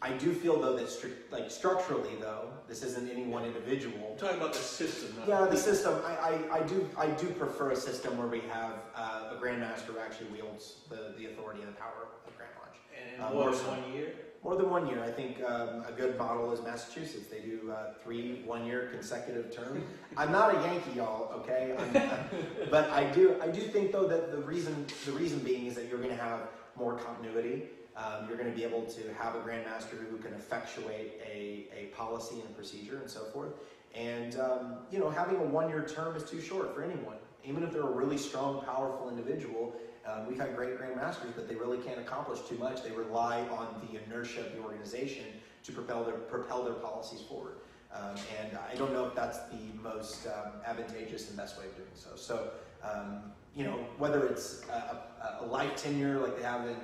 I do feel though that structurally though, this isn't any one individual. I'm talking about the system. Yeah, the system. I do prefer a system where we have a Grand Master who actually wields the authority and the power of Grand Lodge. And more than 1 year? More than 1 year. I think a good model is Massachusetts. They do 3 1-year consecutive terms. I'm not a Yankee, y'all. Okay, but I do think though that the reason being is that you're going to have more continuity. You're going to be able to have a Grand Master who can effectuate a policy and a procedure and so forth. And having a 1-year term is too short for anyone. Even if they're a really strong, powerful individual, we've had great Grand Masters, but they really can't accomplish too much. They rely on the inertia of the organization to propel their policies forward. And I don't know if that's the most advantageous and best way of doing so. So, whether it's a life tenure like they have in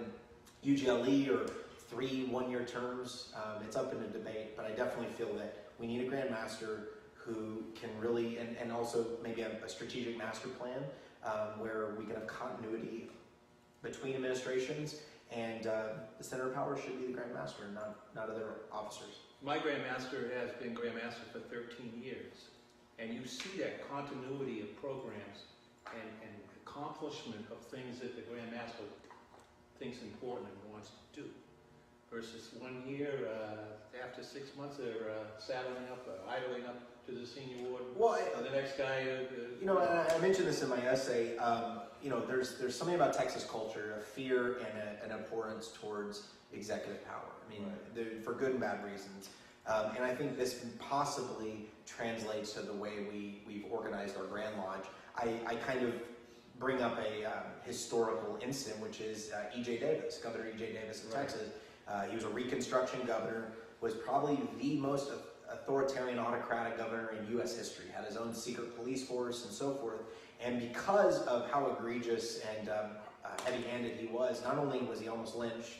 UGLE or 3 1-year terms, it's up in a debate, but I definitely feel that we need a Grand Master who can really, and also maybe a strategic master plan where we can have continuity between administrations, and the center of power should be the Grand Master, not other officers. My Grand Master has been Grand Master for 13 years, and you see that continuity of programs and accomplishment of things that the Grand Master thinks important and wants to do, versus 1 year, after 6 months, they're saddling up, idling up to the senior ward. Well, the next guy. And I mentioned this in my essay. There's something about Texas culture, a fear and an abhorrence towards executive power. I mean, for good and bad reasons. And I think this possibly translates to the way we've organized our Grand Lodge. I kind of bring up a historical incident, which is E.J. Davis, Governor E.J. Davis of Texas. He was a Reconstruction governor, was probably the most authoritarian, autocratic governor in U.S. history, had his own secret police force and so forth. And because of how egregious and heavy-handed he was, not only was he almost lynched,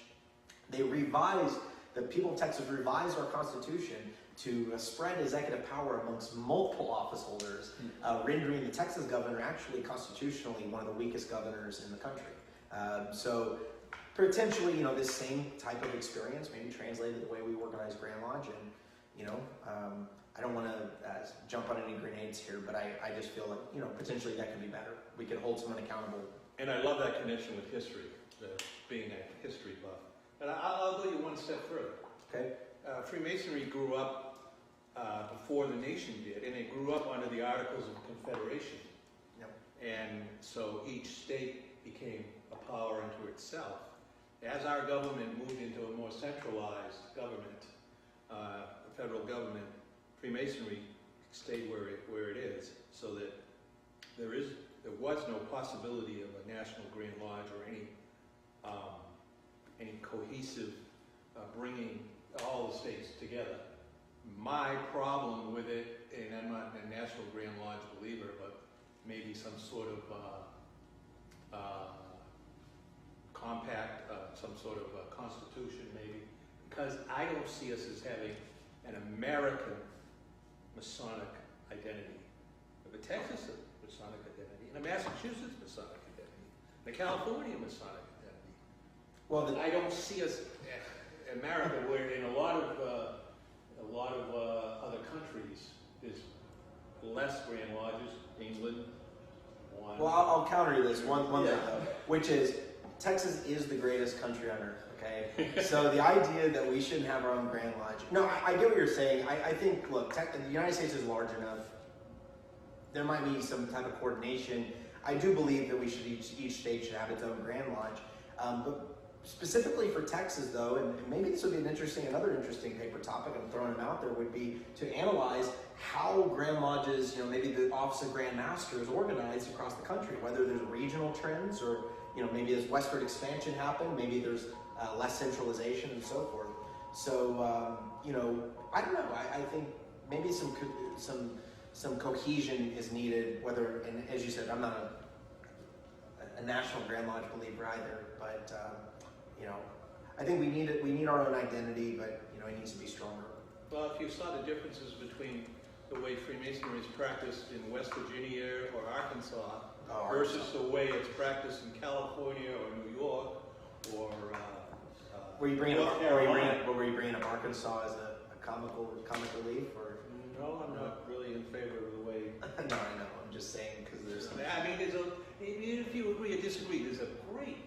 the people of Texas revised our Constitution to spread executive power amongst multiple office holders, rendering the Texas governor actually constitutionally one of the weakest governors in the country. So potentially, this same type of experience maybe translated the way we organize Grand Lodge, and I don't want to jump on any grenades here, but I just feel like potentially that could be better. We could hold someone accountable. And I love that connection with history, being a history buff. But I'll go you one step further. Okay. Freemasonry grew up before the nation did, and it grew up under the Articles of Confederation. Yep. And so each state became a power unto itself. As our government moved into a more centralized government, the federal government, Freemasonry stayed where it is, so that there was no possibility of a national Grand Lodge or any cohesive bringing all the states together. My problem with it, and I'm not a National Grand Lodge believer, but maybe some sort of compact, some sort of constitution maybe, because I don't see us as having an American Masonic identity. We have a Texas Masonic identity, and a Massachusetts Masonic identity, and a California Masonic identity. Well, I don't see us America, where in a lot of other countries, there's less Grand Lodges. England, one. Well, I'll counter this one thing though, which is Texas is the greatest country on earth. Okay, so the idea that we shouldn't have our own Grand Lodge. No, I get what you're saying. I think, look, the United States is large enough. There might be some type of coordination. I do believe that each state should have its own Grand Lodge, but specifically for Texas, though, and maybe this would be another interesting paper topic, I'm throwing them out there, would be to analyze how Grand Lodges, maybe the Office of Grand Master is organized across the country, whether there's regional trends or, maybe as westward expansion happened, maybe there's less centralization and so forth. So, I don't know. I think maybe some cohesion is needed, whether, and as you said, I'm not a National Grand Lodge believer either, but, I think we need our own identity, but, it needs to be stronger. Well, if you saw the differences between the way Freemasonry is practiced in West Virginia or Arkansas versus the way it's practiced in California or New York or were you bringing up Arkansas as a comic relief, or? No, I'm not really in favor of the way. No, I know. I'm just saying because there's. I mean, even if you agree or disagree, there's a great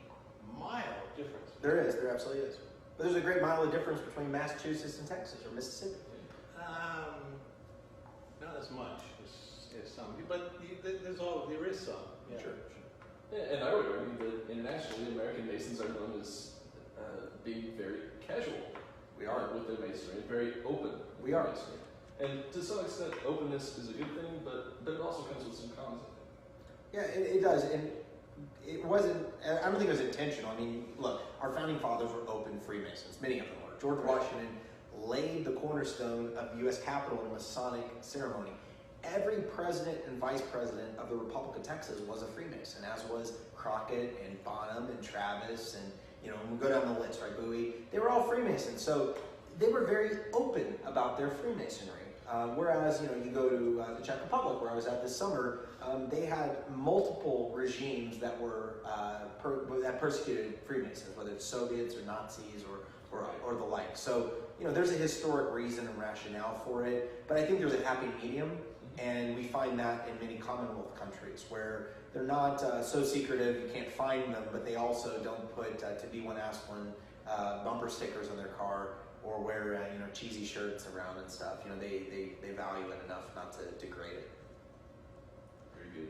mild difference. There absolutely is. But there's a great mile of difference between Massachusetts and Texas or Mississippi. Not as much as some, but there is some. Yeah. Sure. Yeah, and I would argue that internationally, American Masons are known as being very casual. We are with their masonry, very open. We are. Masonry. And to some extent, openness is a good thing, but it also comes with some cons. Yeah, it does, and it wasn't. I don't think it was intentional. I mean, look, our founding fathers were open Freemasons. Many of them were. George Washington laid the cornerstone of the U.S. Capitol in a Masonic ceremony. Every president and vice president of the Republic of Texas was a Freemason, as was Crockett and Bonham and Travis, and we go down the list, right? Bowie. They were all Freemasons, so they were very open about their Freemasonry. Whereas, you go to the Czech Republic, where I was at this summer, they had multiple regimes that were that persecuted Freemasons, whether it's Soviets or Nazis or the like. So, there's a historic reason and rationale for it, but I think there's a happy medium, and we find that in many Commonwealth countries where they're not so secretive you can't find them, but they also don't put to be one aspirin bumper stickers on their car, or wear cheesy shirts around and stuff. They value it enough not to degrade it. Very good.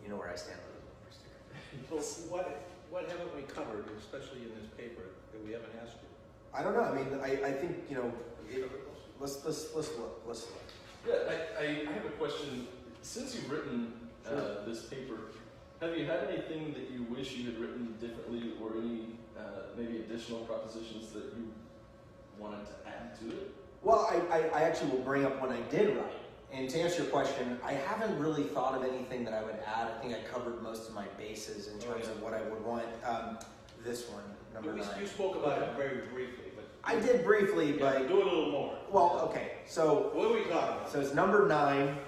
You know where I stand with those bumper stickers. So what haven't we covered, especially in this paper, that we haven't asked you? I don't know. I mean, I think let's look. Yeah, I have a question. Since you've written this paper, have you had anything that you wish you had written differently, or any maybe additional propositions that you wanted to add to it? Well, I actually will bring up one I did write. And to answer your question, I haven't really thought of anything that I would add. I think I covered most of my bases in terms of what I would want. This one, number 9. You spoke about it very briefly, but I did briefly, Yeah, but do it a little more. well, okay. So What are we talking about? So it's number 9.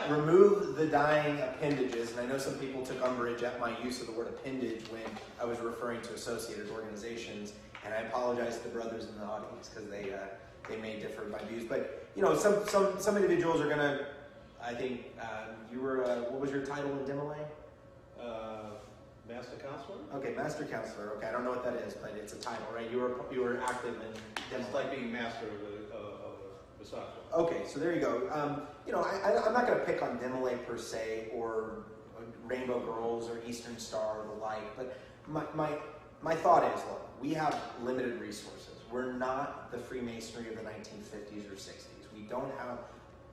Remove the dying appendages. And I know some people took umbrage at my use of the word appendage when I was referring to associated organizations. And I apologize to the brothers in the audience because they may differ by views. But you know, some individuals are gonna. I think you were. What was your title in Demolay? Master Counselor? Okay, Master Counselor. Okay, I don't know what that is, but it's a title, right? You were active in Demolay. It's like being master of a massage. Okay, so there you go. You know, I'm not going to pick on Demolay per se, or Rainbow Girls, or Eastern Star, or the like. But my thought is, look, we have limited resources. We're not the Freemasonry of the 1950s or 60s. We don't have,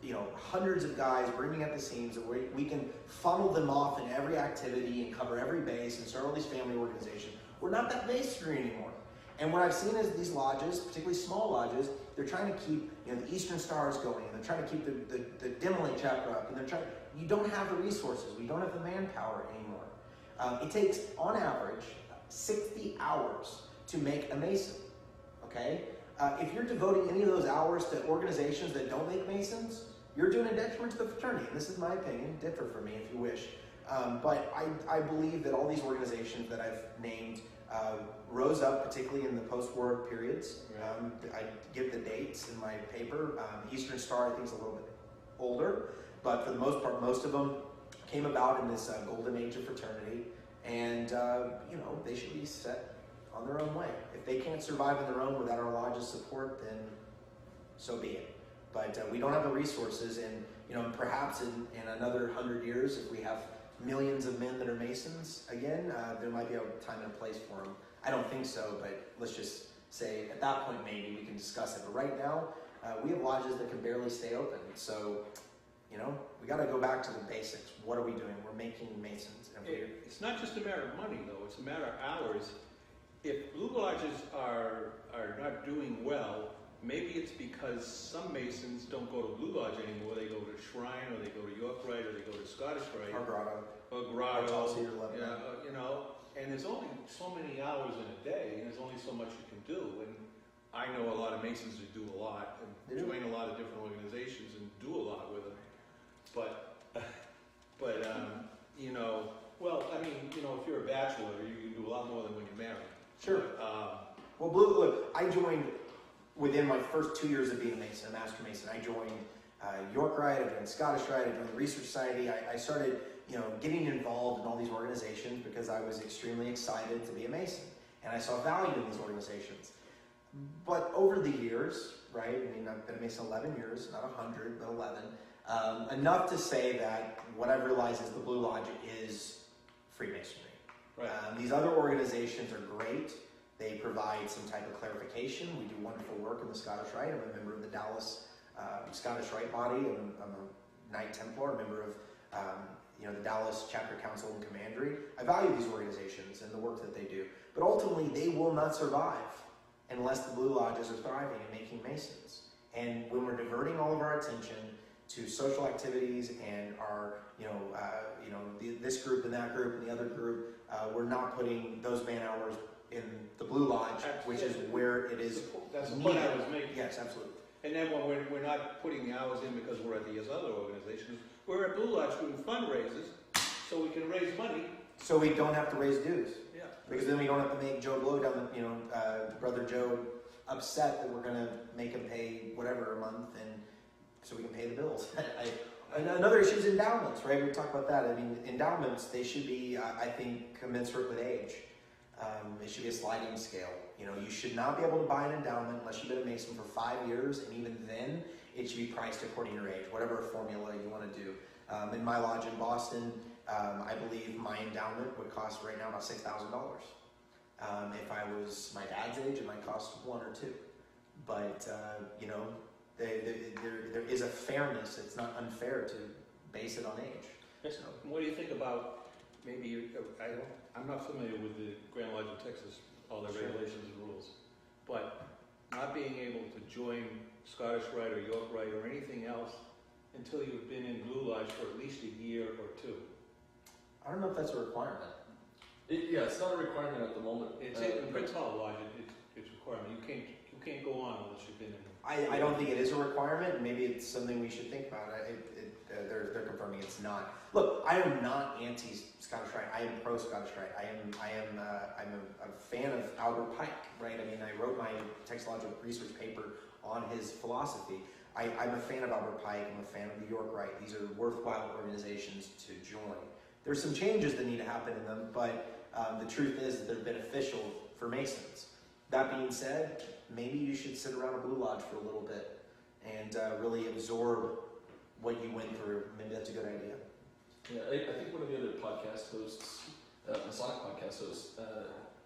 you know, hundreds of guys bringing at the seams that we can funnel them off in every activity and cover every base and start all these family organizations. We're not that masonry anymore. And what I've seen is these lodges, particularly small lodges, they're trying to keep, you know, the Eastern Stars going, and they're trying to keep the Dimly chapter up, and they're trying. You don't have the resources. We don't have the manpower anymore. It takes, on average, 60 hours to make a Mason. Okay, if you're devoting any of those hours to organizations that don't make Masons, you're doing a detriment to the fraternity. And this is my opinion. Differ from me if you wish. But I believe that all these organizations that I've named rose up, particularly in the post-war periods. I give the dates in my paper. Eastern Star, I think, is a little bit older, but for the most part, most of them came about in this golden age of fraternity, and you know, they should be set on their own way. If they can't survive on their own without our lodge's support, then so be it. But we don't have the resources, and you know, perhaps in another 100 years, if we have millions of men that are Masons again, there might be a time and a place for them. I don't think so, but let's just say at that point maybe we can discuss it. But right now, we have lodges that can barely stay open. So, you know, we got to go back to the basics. What are we doing? We're making Masons. And It's not just a matter of money, though. It's a matter of hours. If blue lodges are not doing well, maybe it's because some Masons don't go to Blue Lodge anymore. They go to Shrine, or they go to York Rite, or they go to Scottish Rite. Or Grotto. Or Grotto. Yeah, you know, and there's only so many hours in a day, and there's only so much you can do. And I know a lot of Masons who do a lot, and join a lot of different organizations and do a lot with them. But you know, well, I mean, you know, if you're a bachelor, you can do a lot more than when you're married. Sure. Well, look, I joined within my first 2 years of being a Mason, a Master Mason. I joined York Rite, I joined Scottish Rite, I joined the Research Society. I started, you know, getting involved in all these organizations because I was extremely excited to be a Mason, and I saw value in these organizations. But over the years, right? I mean, I've been a Mason 11 years, not 100, but 11. Enough to say that what I've realized is the Blue Lodge is Freemasonry. Right. These other organizations are great. They provide some type of clarification. We do wonderful work in the Scottish Rite. I'm a member of the Dallas Scottish Rite body. I'm a Knight Templar, a member of you know, the Dallas Chapter Council and Commandery. I value these organizations and the work that they do. But ultimately, they will not survive unless the Blue Lodges are thriving and making Masons. And when we're diverting all of our attention to social activities and our, this group and that group and the other group, we're not putting those man hours in the Blue Lodge, which is where it is That's the needed. point I was making. Yes, absolutely. And then when we're not putting the hours in because we're at these other organizations, we're at Blue Lodge doing fundraisers so we can raise money. So we don't have to raise dues. Yeah. Because then we don't have to make Joe Blow down the, Brother Joe upset that we're going to make him pay whatever a month, and so we can pay the bills. And another issue is endowments, right? We talked about that. I mean, endowments, they should be, I think, commensurate with age. It should be a sliding scale. You know, you should not be able to buy an endowment unless you've been a Mason for 5 years, and even then, it should be priced according to your age, whatever formula you want to do. In my lodge in Boston, I believe my endowment would cost right now about $6,000. If I was my dad's age, it might cost 1 or 2. But there is a fairness. It's not unfair to base it on age. Yes. So, what do you think about maybe? I'm not familiar with the Grand Lodge of Texas, all their regulations and rules, but not being able to join Scottish Rite or York Rite or anything else until you've been in Blue Lodge for at least a year or 2. I don't know if that's a requirement. It's not a requirement at the moment. It's in Prince Hall Lodge. It's a requirement. You can't go on unless you've been in. I don't think it is a requirement. Maybe it's something we should think about. They're confirming it's not. Look, I am not anti-Scottish Rite. I am pro-Scottish Rite. I'm a fan of Albert Pike, right? I mean, I wrote my textological research paper on his philosophy. I'm a fan of Albert Pike. I'm a fan of the York Rite. These are worthwhile organizations to join. There's some changes that need to happen in them, but the truth is that they're beneficial for Masons. That being said, maybe you should sit around a Blue Lodge for a little bit and really absorb what you went through. Maybe that's a good idea. Yeah, I think one of the other podcast hosts, Masonic podcast hosts, I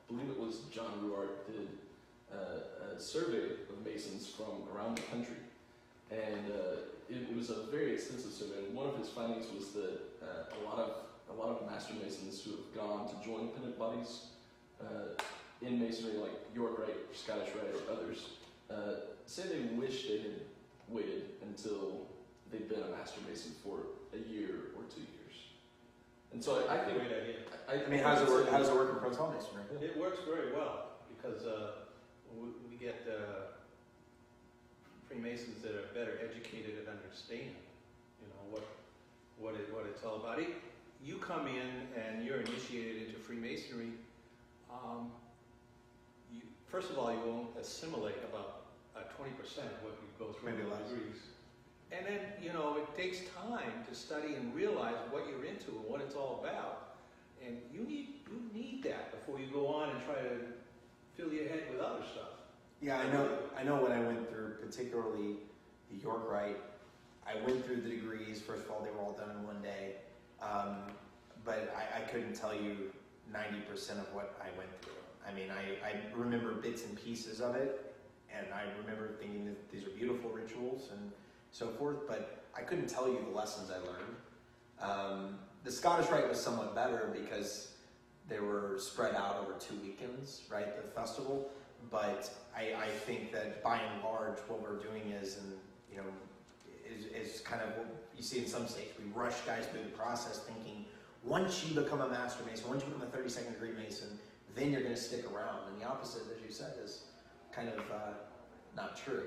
believe it was John Ruart, did a survey of Masons from around the country. And it was a very extensive survey. And one of his findings was that a lot of Master Masons who have gone to join pennant bodies in Masonry, like York Rite, Scottish Rite, or others, say they wish they had waited until they'd been a Master Mason for a year or 2 years. And so I think, great idea. I mean, how does it work? How does it work in Pro Masonry? It works very well because we get Freemasons that are better educated and understand, you know, what it's all about. You come in and you're initiated into Freemasonry. First of all, you won't assimilate about 20% of what you go through in the degrees. And then, you know, it takes time to study and realize what you're into and what it's all about. And you need that before you go on and try to fill your head with other stuff. Yeah, I know when I went through, particularly the York Rite, I went through the degrees. First of all, they were all done in one day. But I couldn't tell you 90% of what I went through. I mean, I remember bits and pieces of it, and I remember thinking that these are beautiful rituals and so forth, but I couldn't tell you the lessons I learned. The Scottish Rite was somewhat better because they were spread out over 2 weekends, right, the festival, but I think that by and large what we're doing is, and you know, is kind of what you see in some states. We rush guys through the process thinking, once you become a Master Mason, once you become a 32nd degree Mason, then you're going to stick around. And the opposite, as you said, is kind of not true.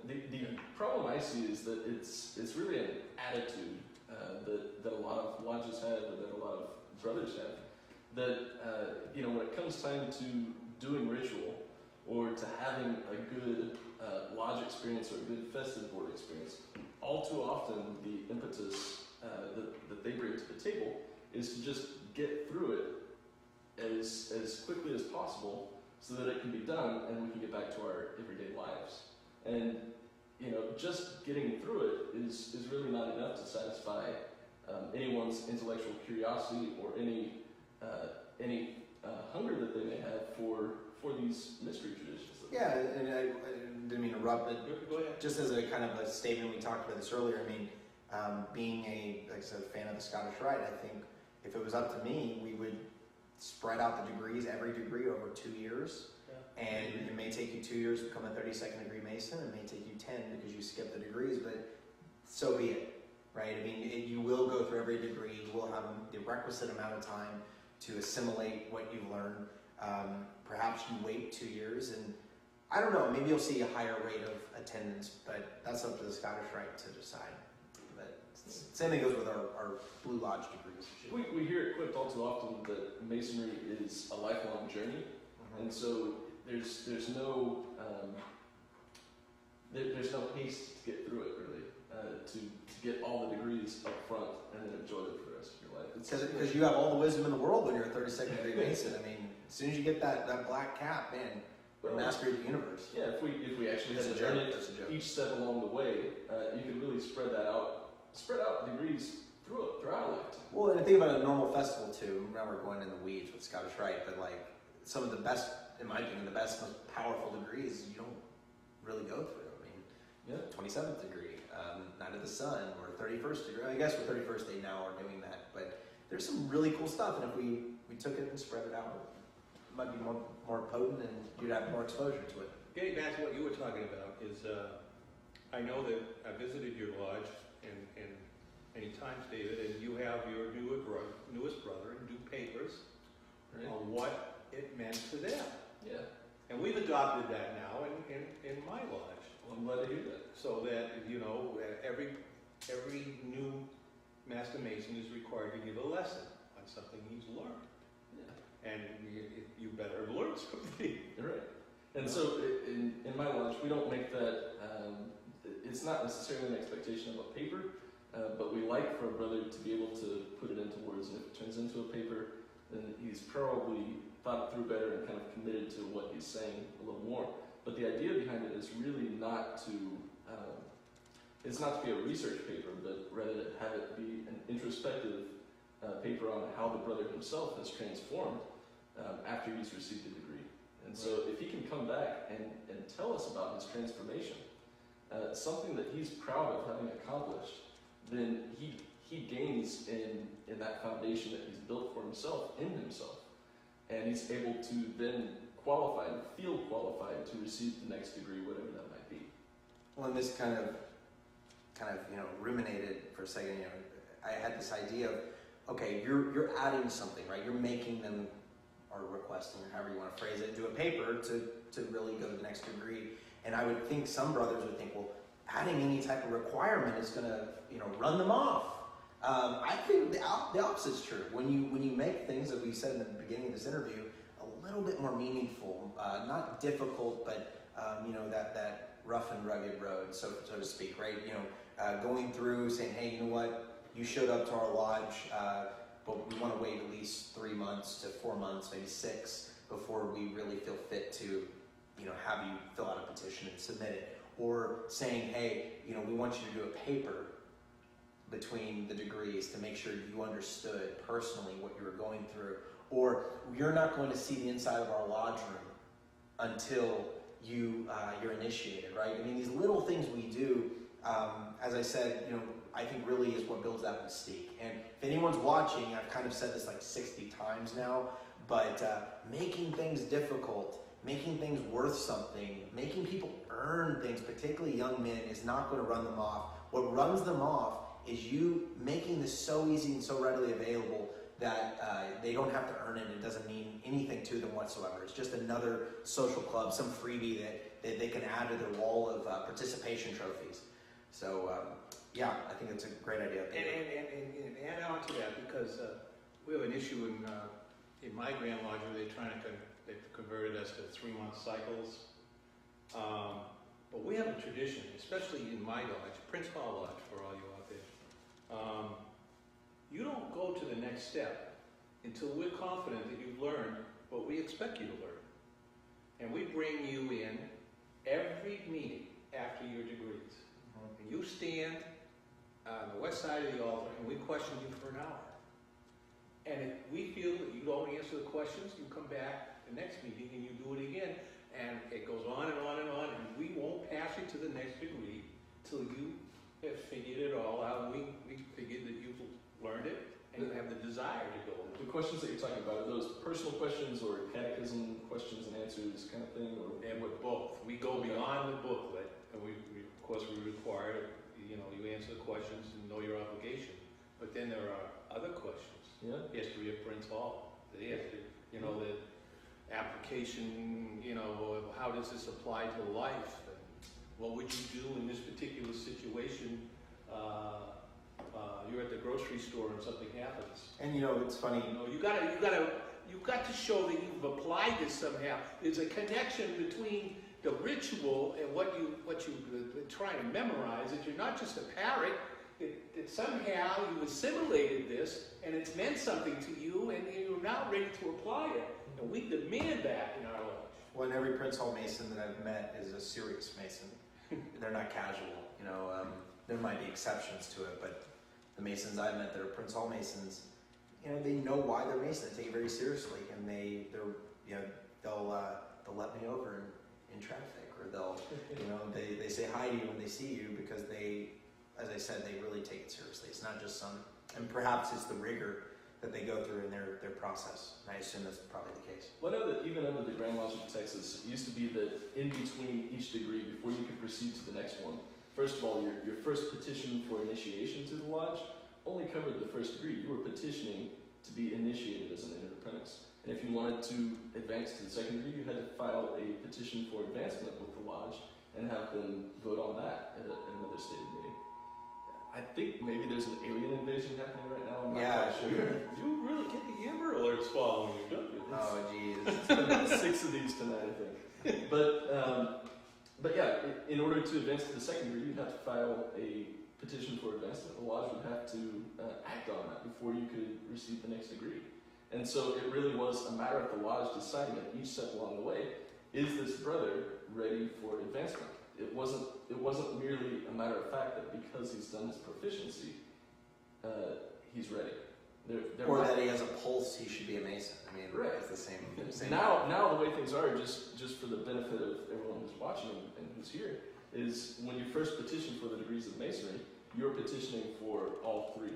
The problem I see is that it's really an attitude that a lot of lodges have, or that a lot of brothers have. That you know, when it comes time to doing ritual or to having a good lodge experience or a good festive board experience, all too often the impetus that they bring to the table is to just get through it as quickly as possible so that it can be done and we can get back to our everyday lives. And you know, just getting through it is really not enough to satisfy anyone's intellectual curiosity or any hunger that they may have for these mystery traditions. Yeah, and I didn't mean to interrupt, but Go ahead. just as a kind of a statement, we talked about this earlier. I mean, being like I said, a fan of the Scottish Rite, I think if it was up to me, we would spread out the degrees, every degree over 2 years. Yeah. And it may take you 2 years to become a 32nd degree Mason. It may take you 10 because you skip the degrees, but so be it, right? I mean, you will go through every degree. You will have the requisite amount of time to assimilate what you've learned. Perhaps you wait 2 years, and I don't know, maybe you'll see a higher rate of attendance, but that's up to the Scottish Rite to decide. But same thing goes with our Blue Lodge degrees. We hear it quipped all too often that Masonry is a lifelong journey, and so there's no haste to get through it really, to get all the degrees up front and then enjoy them for the rest of your life. Because you have all the wisdom in the world when you're a 32nd degree Mason. I mean, as soon as you get that black cap, man, you're master of the universe. Yeah, if we actually had to learn it each step along the way, you can really spread out degrees throughout a lifetime. Well, and think about a normal festival too. Now we're going in the weeds with Scottish Rite, but like some of the best, in my opinion, the best, most powerful degrees you don't really go through. I mean, 27th degree, Night of the Sun, or 31st degree. I guess with 31st they now are doing that, but there's some really cool stuff, and if we took it and spread it out, it might be more potent, and you'd have more exposure to it. Getting back to what you were talking about is, I know that I visited your lodge and many times, David, and you have your newest brother and do papers on what it meant to them. Yeah. And And we've adopted that now in my lodge. Well, I'm glad to hear that. So that, you know, every new Master Mason is required to give a lesson on something he's learned. Yeah. And you better have learned something. You're right. And so in my lodge, we don't make that, it's not necessarily an expectation of a paper, but we like for a brother to be able to put it into words. And if it turns into a paper, then he's probably thought through better and kind of committed to what he's saying a little more. But the idea behind it is really not to, it's not to be a research paper, but rather to have it be an introspective paper on how the brother himself has transformed after he's received a degree. And so if he can come back and tell us about his transformation, something that he's proud of having accomplished, then he gains in that foundation that he's built for himself, in himself. And he's able to then qualify and feel qualified to receive the next degree, whatever that might be. Well, and this kind of you know, ruminated for a second. You know, I had this idea of, okay, you're adding something, right? You're making them, or requesting, or however you want to phrase it, into a paper to really go to the next degree. And I would think some brothers would think, well, adding any type of requirement is going to, you know, run them off. I think the opposite is true. When you make things, that we said in the beginning of this interview, a little bit more meaningful, not difficult, but you know, that rough and rugged road, so to speak, right? You know, going through saying, hey, you know what, you showed up to our lodge, but we want to wait at least 3 months to 4 months, maybe 6, before we really feel fit to, you know, have you fill out a petition and submit it. Or saying, hey, you know, we want you to do a paper between the degrees to make sure you understood personally what you were going through. Or you're not going to see the inside of our lodge room until you're initiated, right? I mean, these little things we do, as I said, you know, I think really is what builds that mystique. And if anyone's watching, I've kind of said this like 60 times now, but making things difficult, making things worth something, making people earn things, particularly young men, is not going to run them off. What runs them off is you making this so easy and so readily available that they don't have to earn it. It doesn't mean anything to them whatsoever. It's just another social club, some freebie that they can add to their wall of participation trophies. So yeah, I think it's a great idea. And add on to that, because we have an issue in my Grand Lodge where they've converted us to 3-month cycles. But we have a tradition, especially in my lodge, Prince Hall Lodge for all you out there. You don't go to the next step until we're confident that you've learned what we expect you to learn. And we bring you in every meeting after your degrees. And you stand on the west side of the altar and we question you for an hour. And if we feel that you don't answer the questions, you come back the next meeting and you do it again. And it goes on and on and on, and we won't pass you to the next degree till you have figured it all out. We figured that you've learned it and you have the desire to go. The questions that you're talking about, are those personal questions or catechism questions and answers kind of thing? Or? And with both. We go beyond the booklet, and we of course we require, you know, you answer the questions and know your obligation. But then there are other questions. Yeah. History of Prince Hall. The history, you know, the application, you know, how does this apply to life? And what would you do in this particular situation? You're at the grocery store and something happens. And you know, it's funny. You know, you got to show that you've applied this somehow. There's a connection between the ritual and what you're trying to memorize. That you're not just a parrot. That somehow you assimilated this and it's meant something to you, and you're now ready to apply it. And we demand that in our lodge. Well, and every Prince Hall Mason that I've met is a serious Mason. They're not casual, you know. There might be exceptions to it, but the Masons I've met that are Prince Hall Masons, you know, they know why they're Mason. They take it very seriously, and they'll let me over in traffic, or they'll, you know, they say hi to you when they see you because they, as I said, they really take it seriously. It's not just some, and perhaps it's the rigor that they go through in their process. And I assume that's probably the case. Well, I know that even under the Grand Lodge of Texas, it used to be that in between each degree, before you could proceed to the next one, first of all, your first petition for initiation to the lodge only covered the first degree. You were petitioning to be initiated as an entered apprentice. And if you if you wanted to advance to the second degree, you had to file a petition for advancement with the lodge and have them vote on that at another stated meeting. I think maybe there's an alien invasion happening right now. I'm not quite sure. You really get the Amber Alerts following you, don't you? Oh, geez. It's been about 6 of these tonight, I think. But yeah, in order to advance to the second degree, you'd have to file a petition for advancement. The lodge would have to act on that before you could receive the next degree. And so it really was a matter of the lodge deciding at each step along the way, is this brother ready for advancement? It wasn't merely a matter of fact that because he's done his proficiency, he's ready. Or that he has a pulse, he should be a Mason. I mean, right. It's the same. Now the way things are, just for the benefit of everyone who's watching and who's here, is when you first petition for the degrees of Masonry, you're petitioning for all 3.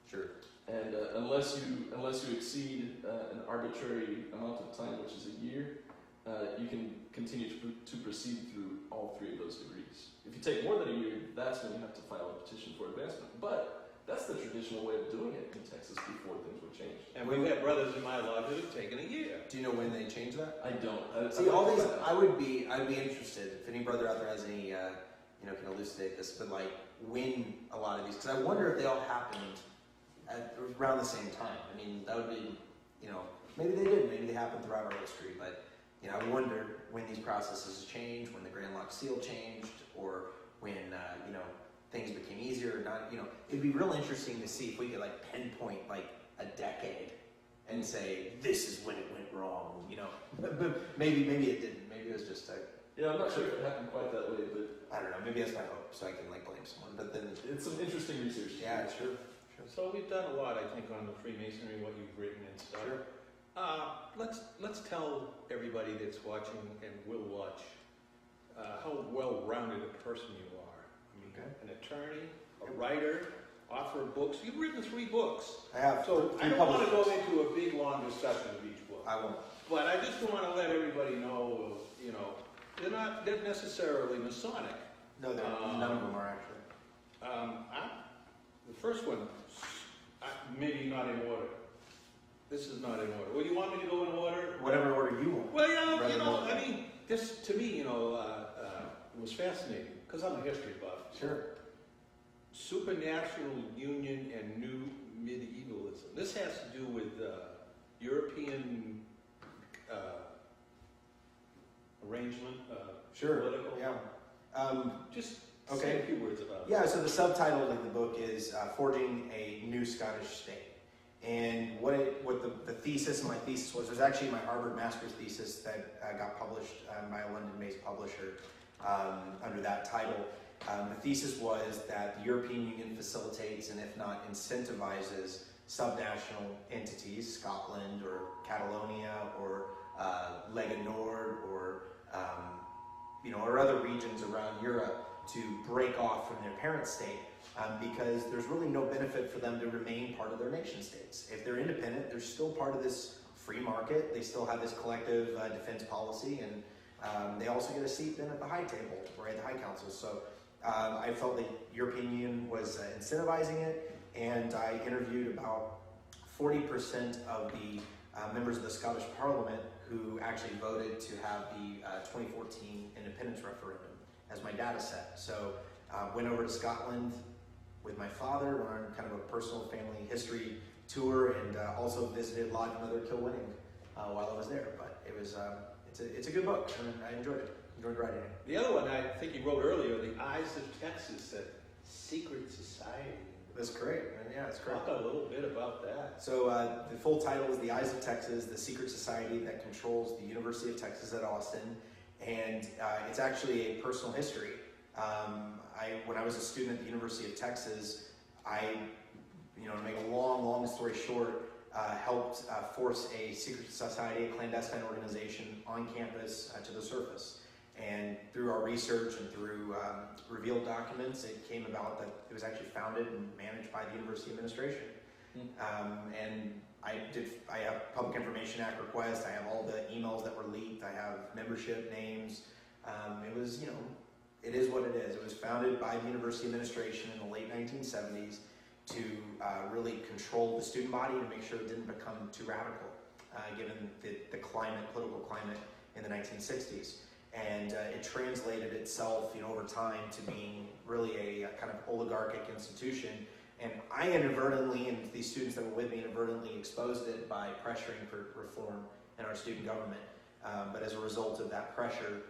Sure. And unless you exceed an arbitrary amount of time, which is a year, you can continue to proceed through all 3 of those degrees. If you take more than a year, that's when you have to file a petition for advancement. But that's the traditional way of doing it in Texas before things were changed. And we've had brothers in my lodge that have taken a year. Do you know when they changed that? I don't. See, all these, I'd be interested if any brother out there has any, can elucidate this, but like when a lot of these, because I wonder if they all happened around the same time. I mean, that would be, maybe they did, maybe they happened throughout our history, but I wonder when these processes changed, when the Grand Lock Seal changed, or when things became easier or not. It'd be real interesting to see if we could like pinpoint like a decade and say this is when it went wrong. But maybe it didn't. Maybe it was just yeah, I'm not sure if it happened quite that way, but I don't know. Maybe that's my hope, so I can like blame someone. But then it's some interesting research. Yeah, sure. So we've done a lot, I think, on the Freemasonry, what you've written and stuff. Sure. Let's tell everybody that's watching and will watch how well-rounded a person you are. I mean, an attorney, a writer, author of books. You've written 3 books. I have. So I don't want to go into a big, long discussion of each book. I won't. But I just want to let everybody know, they're necessarily Masonic. No, none of them are actually. The first one, maybe not in order. This is not in order. Well, you want me to go in order? Whatever order you want. Well, I mean, this to me, was fascinating because I'm a history buff. Sure. Supernatural union and new medievalism. This has to do with European arrangement. Sure. Political. Yeah. Just Okay. say a few words about it. Yeah, so the subtitle of the book is Forging a New Scottish State. And what the thesis, my thesis was actually my Harvard master's thesis that got published by a London-based publisher under that title. The thesis was that the European Union facilitates and if not incentivizes subnational entities, Scotland or Catalonia or Lega Nord or other regions around Europe to break off from their parent state because there's really no benefit for them to remain part of their nation states. If they're independent, they're still part of this free market. They still have this collective defense policy, and they also get a seat then at the high table or at the high council. So I felt the European Union was incentivizing it, and I interviewed about 40% of the members of the Scottish Parliament who actually voted to have the 2014 independence referendum as my data set. So went over to Scotland with my father, went on kind of a personal family history tour, and also visited Lodge Mother Kilwinning while I was there. But it was it's a good book, and I enjoyed it. Enjoyed writing it. The other one I think you wrote earlier, The Eyes of Texas, that secret society. That's great. Yeah, it's great. Talk a little bit about that. So the full title is The Eyes of Texas, the secret society that controls the University of Texas at Austin. And it's actually a personal history. When I was a student at the University of Texas, to make a long story short, helped force a secret society, a clandestine organization on campus to the surface. And through our research and through revealed documents, it came about that it was actually founded and managed by the University administration. And I have Public Information Act requests. I have all the emails that were leaked. I have membership names. It is what it is. It was founded by the University administration in the late 1970s to really control the student body to make sure it didn't become too radical. given the climate, political climate in the 1960s. And it translated itself, over time to being really a kind of oligarchic institution. And I inadvertently, and these students that were with me inadvertently exposed it by pressuring for reform in our student government. But as a result of that pressure,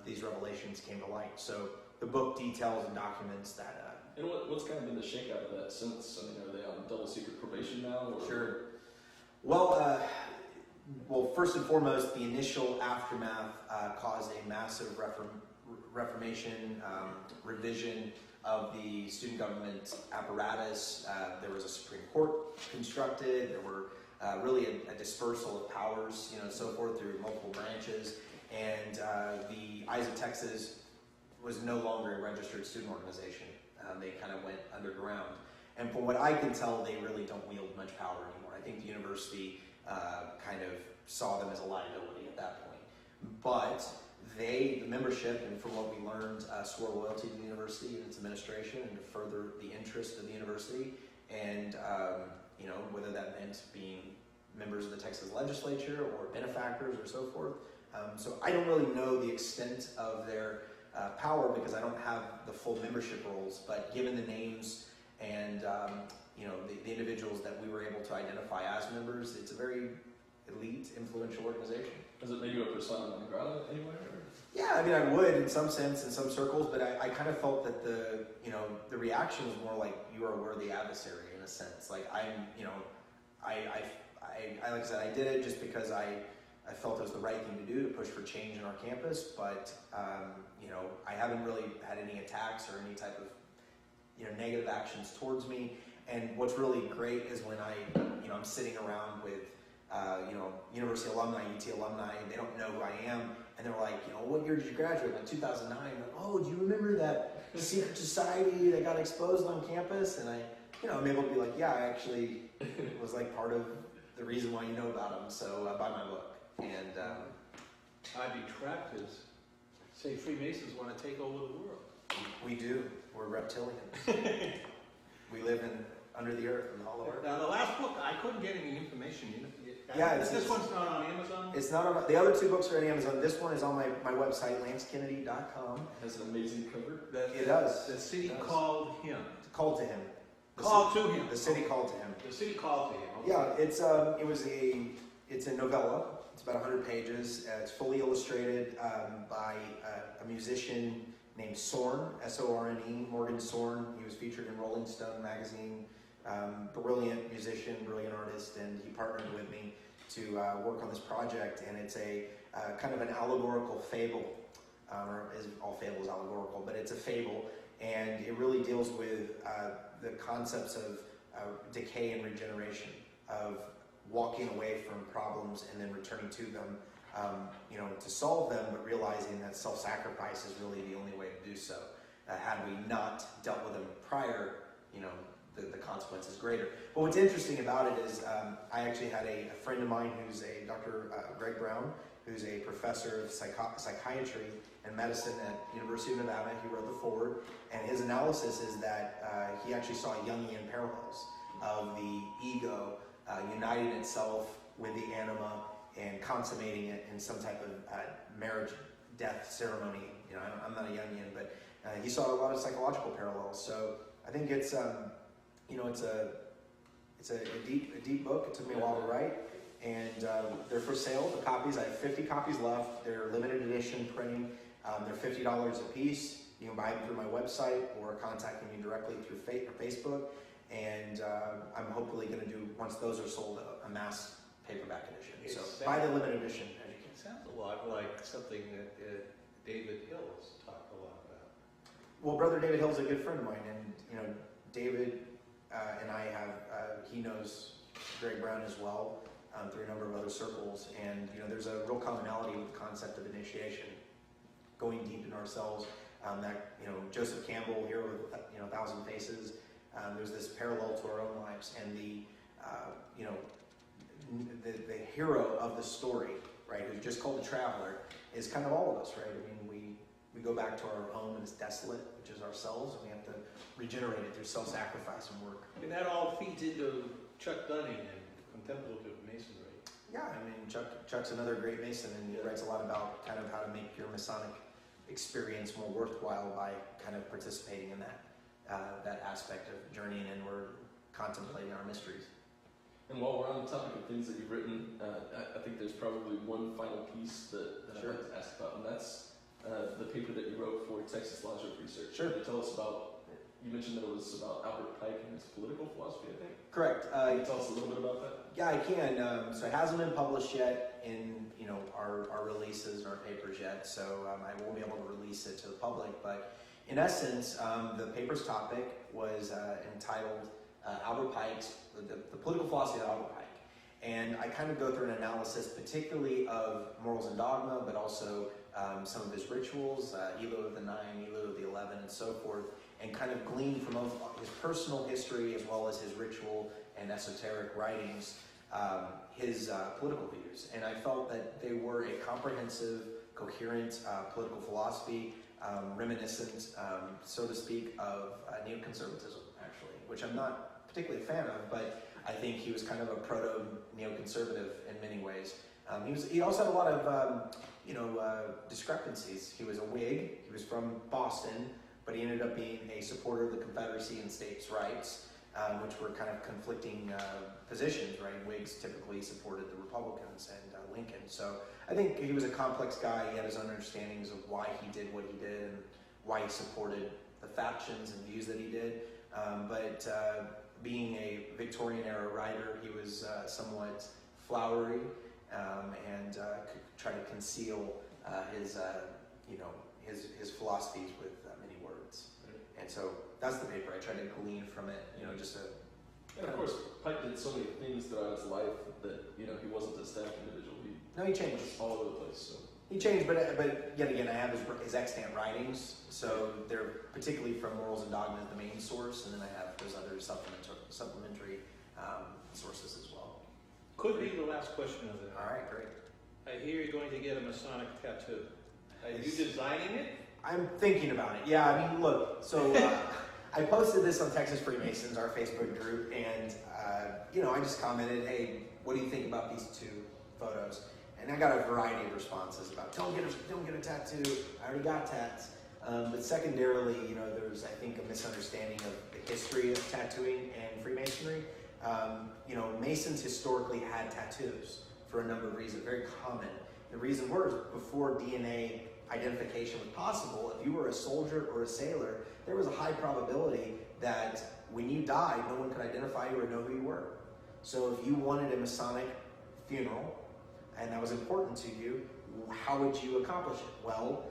these revelations came to light. So the book details and documents that. And what's kind of been the shakeout of that since? I mean, are they on double secret probation now? Or? Sure. Well, first and foremost, the initial aftermath caused a massive reformation, revision of the student government apparatus. There was a Supreme Court constructed. There were really a dispersal of powers, and so forth through multiple branches. And the Eyes of Texas was no longer a registered student organization. They kind of went underground. And from what I can tell, they really don't wield much power anymore. I think the university kind of saw them as a liability at that point. But the membership, and from what we learned, swore loyalty to the university and its administration and to further the interest of the university. And, whether that meant being members of the Texas legislature or benefactors or so forth. So I don't really know the extent of their power because I don't have the full membership roles, but given the names and the individuals that we were able to identify as members, it's a very elite, influential organization. Does it make you a persona non grata anywhere? Or? Yeah, I mean, I would in some sense, in some circles, but I kind of felt that the reaction was more like you are a worthy adversary in a sense. Like like I said, I did it just because I felt it was the right thing to do to push for change in our campus, but I haven't really had any attacks or any type of negative actions towards me. And what's really great is when I'm sitting around with university alumni, UT alumni, and they don't know who I am, and they're like, what year did you graduate? Like 2009. Like, oh, do you remember that secret society that got exposed on campus? And I'm able to be like, yeah, I actually was like part of the reason why you know about them. So buy my book. And I'd be trapped as, say, Freemasons want to take over the world. we do. We're reptilians. We live under the earth in the hollow earth. Now, the last book, I couldn't get any information. Yeah, this one's not on Amazon? It's not on, the other two books are on Amazon. This one is on my website, lancekennedy.com. It has an amazing cover. It does. The city called him. Called to him. Called to him. The city called to him. The city called to him. Okay. Yeah, it's a novella. It's about 100 pages. It's fully illustrated by a musician named Sorn, S-O-R-N-E, Morgan Sorn. He was featured in Rolling Stone magazine. Brilliant musician, brilliant artist, and he partnered with me to work on this project. And it's a kind of an allegorical fable, or all fable is allegorical, but it's a fable, and it really deals with the concepts of decay and regeneration, of walking away from problems and then returning to them, to solve them, but realizing that self-sacrifice is really the only way to do so. Had we not dealt with them prior, the consequence is greater. But what's interesting about it is I actually had a friend of mine who's a Dr. Greg Brown, who's a professor of psychiatry and medicine at University of Nevada. He wrote the foreword, and his analysis is that he actually saw Jungian parallels of the ego uniting itself with the anima and consummating it in some type of marriage death ceremony. I'm not a Jungian, but he saw a lot of psychological parallels. So I think it's it's a deep book. It took me a while to write, and they're for sale. The copies, I have 50 copies left. They're limited edition printing. They're $50 a piece. You can buy them through my website or contacting me directly through Facebook. And I'm hopefully going to do, once those are sold, a mass paperback edition. So buy the limited edition. It sounds a lot like something that David Hill has talked a lot about. Well, Brother David Hill's a good friend of mine, and David and I have, he knows Greg Brown as well through a number of other circles, and there's a real commonality with the concept of initiation, going deep in ourselves. That Joseph Campbell, Hero with 1,000 Faces. There's this parallel to our own lives, and the hero of the story, right, who's just called the traveler, is kind of all of us, right? I mean, we go back to our home and it's desolate, which is ourselves, and we have to regenerate it through self-sacrifice and work. And that all feeds into Chuck Dunning and contemplative masonry. Yeah, I mean, Chuck's another great Mason, and he writes a lot about kind of how to make your Masonic experience more worthwhile by kind of participating in that aspect of journeying inward, contemplating our mysteries. And while we're on the topic of things that you've written, I think there's probably one final piece that I'd like to ask about, and that's the paper that you wrote for Texas Logic Research. Sure. Can you tell us about, you mentioned that it was about Albert Pike and his political philosophy, I think. Correct. Can you tell us a little bit about that? Yeah, I can. So it hasn't been published yet in our releases and our papers yet, so I won't be able to release it to the public. But in essence, the paper's topic was entitled Albert Pike's, the political philosophy of Albert Pike. And I kind of go through an analysis particularly of morals and dogma, but also some of his rituals, Elo of the 9, Elo of the 11, and so forth, and kind of glean from his personal history as well as his ritual and esoteric writings, his political views. And I felt that they were a comprehensive, coherent political philosophy, reminiscent, so to speak, of neoconservatism, actually, which I'm not particularly a fan of, but I think he was kind of a proto-neoconservative in many ways. He also had a lot of discrepancies. He was a Whig, he was from Boston, but he ended up being a supporter of the Confederacy and states' rights, which were kind of conflicting positions, right? Whigs typically supported the Republicans and Lincoln. So I think he was a complex guy. He had his own understandings of why he did what he did and why he supported the factions and views that he did. But being a Victorian era writer, he was somewhat flowery and could try to conceal his philosophies with many words. And so that's the paper. I tried to glean from it, just a... And of course, Pike did so many things throughout his life that, he wasn't a static individual. He changed. All over the place, so. He changed, but yet again, I have his extant writings, so they're particularly from Morals and Dogma as the main source, and then I have those other supplementary sources as well. Could be the last question of the night. All right, great. I hear you're going to get a Masonic tattoo. Are you designing it? I'm thinking about it. Yeah, I mean, look, so I posted this on Texas Freemasons, our Facebook group, and I just commented, hey, what do you think about these two photos? And I got a variety of responses about, don't get a tattoo, I already got tats. But secondarily, there's, I think, a misunderstanding of the history of tattooing and Freemasonry. Masons historically had tattoos for a number of reasons, very common. The reason was, before DNA identification was possible, if you were a soldier or a sailor, there was a high probability that when you died, no one could identify you or know who you were. So if you wanted a Masonic funeral, and that was important to you, how would you accomplish it? Well,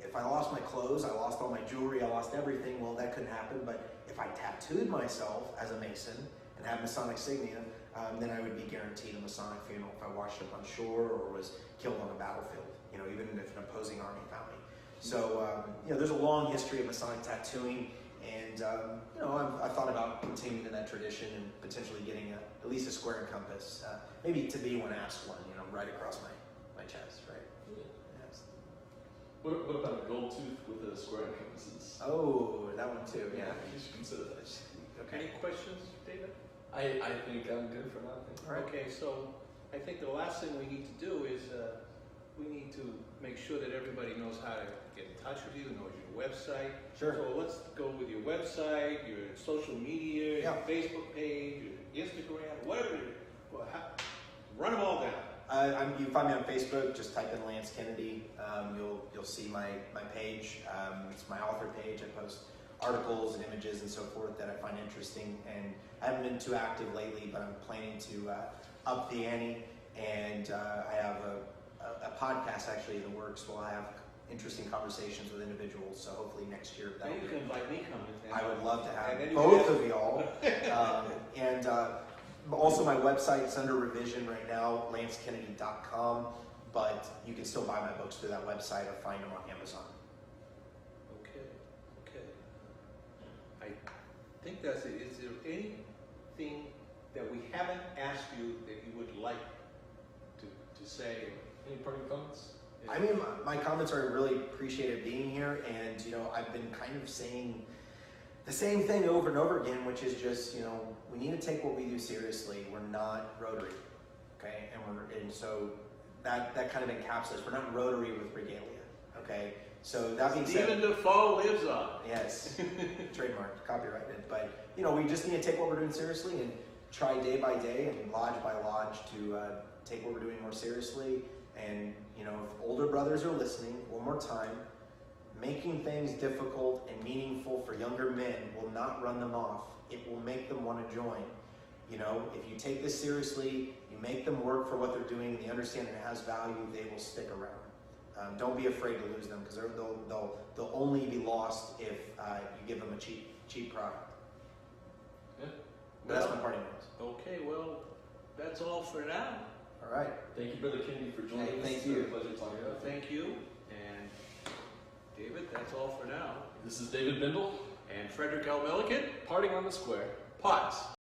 if I lost my clothes, I lost all my jewelry, I lost everything, well, that couldn't happen. But if I tattooed myself as a Mason and had Masonic insignia, then I would be guaranteed a Masonic funeral if I washed up on shore or was killed on a battlefield, even if an opposing army found me. So, there's a long history of Masonic tattooing, and, I've thought about continuing in that tradition and potentially getting at least a square and compass, maybe to be when asked one, right across my chest, right? Yeah. Yes. What about a gold tooth with a square and compasses? Oh, that one too, yeah. You should consider that. Any questions, David? I think I'm good for now. All right. Okay, so I think the last thing we need to do is we need to make sure that everybody knows how to get in touch with you, knows your website. Sure. So let's go with your website, your social media, Yeah. your Facebook page, your Instagram, whatever. Run them all down. You can find me on Facebook. Just type in Lance Kennedy. You'll see my page. It's my author page. I post articles and images and so forth that I find interesting. And I haven't been too active lately, but I'm planning to up the ante. And I have a podcast actually in the works. Where I have interesting conversations with individuals. So hopefully next year Now you can invite me coming. I would love to And then have you both can- of y'all. Also, my website is under revision right now, lancekennedy.com, but you can still buy my books through that website or find them on Amazon. Okay. I think that's it. Is there anything that we haven't asked you that you would like to say? Any parting comments? I mean, my comments are really appreciated being here, and I've been kind of saying the same thing over and over again, which is just, we need to take what we do seriously. We're not Rotary. okay? And so that kind of encapsulates. We're not Rotary with regalia, okay? So that being said, Stephen Defoe lives on. yes, trademarked, copyrighted. But you know, we just need to take what we're doing seriously and try day by day and lodge by lodge to take what we're doing more seriously. And you know, if older brothers are listening, one more time, making things difficult and meaningful for younger men will not run them off. It will make them want to join. You know, if you take this seriously, you make them work for what they're doing, they understand it has value, they will stick around. Don't be afraid to lose them, because they'll only be lost if you give them a cheap product. Yeah. But that's my parting words. Okay, well, that's all for now. All right. Thank you, Brother Kennedy, for joining Hey, us. thank It's been you. a pleasure talking to you. Thank you. And David, that's all for now. This is David Bindle, And Frederick L. Milliken, parting on the square. Potts.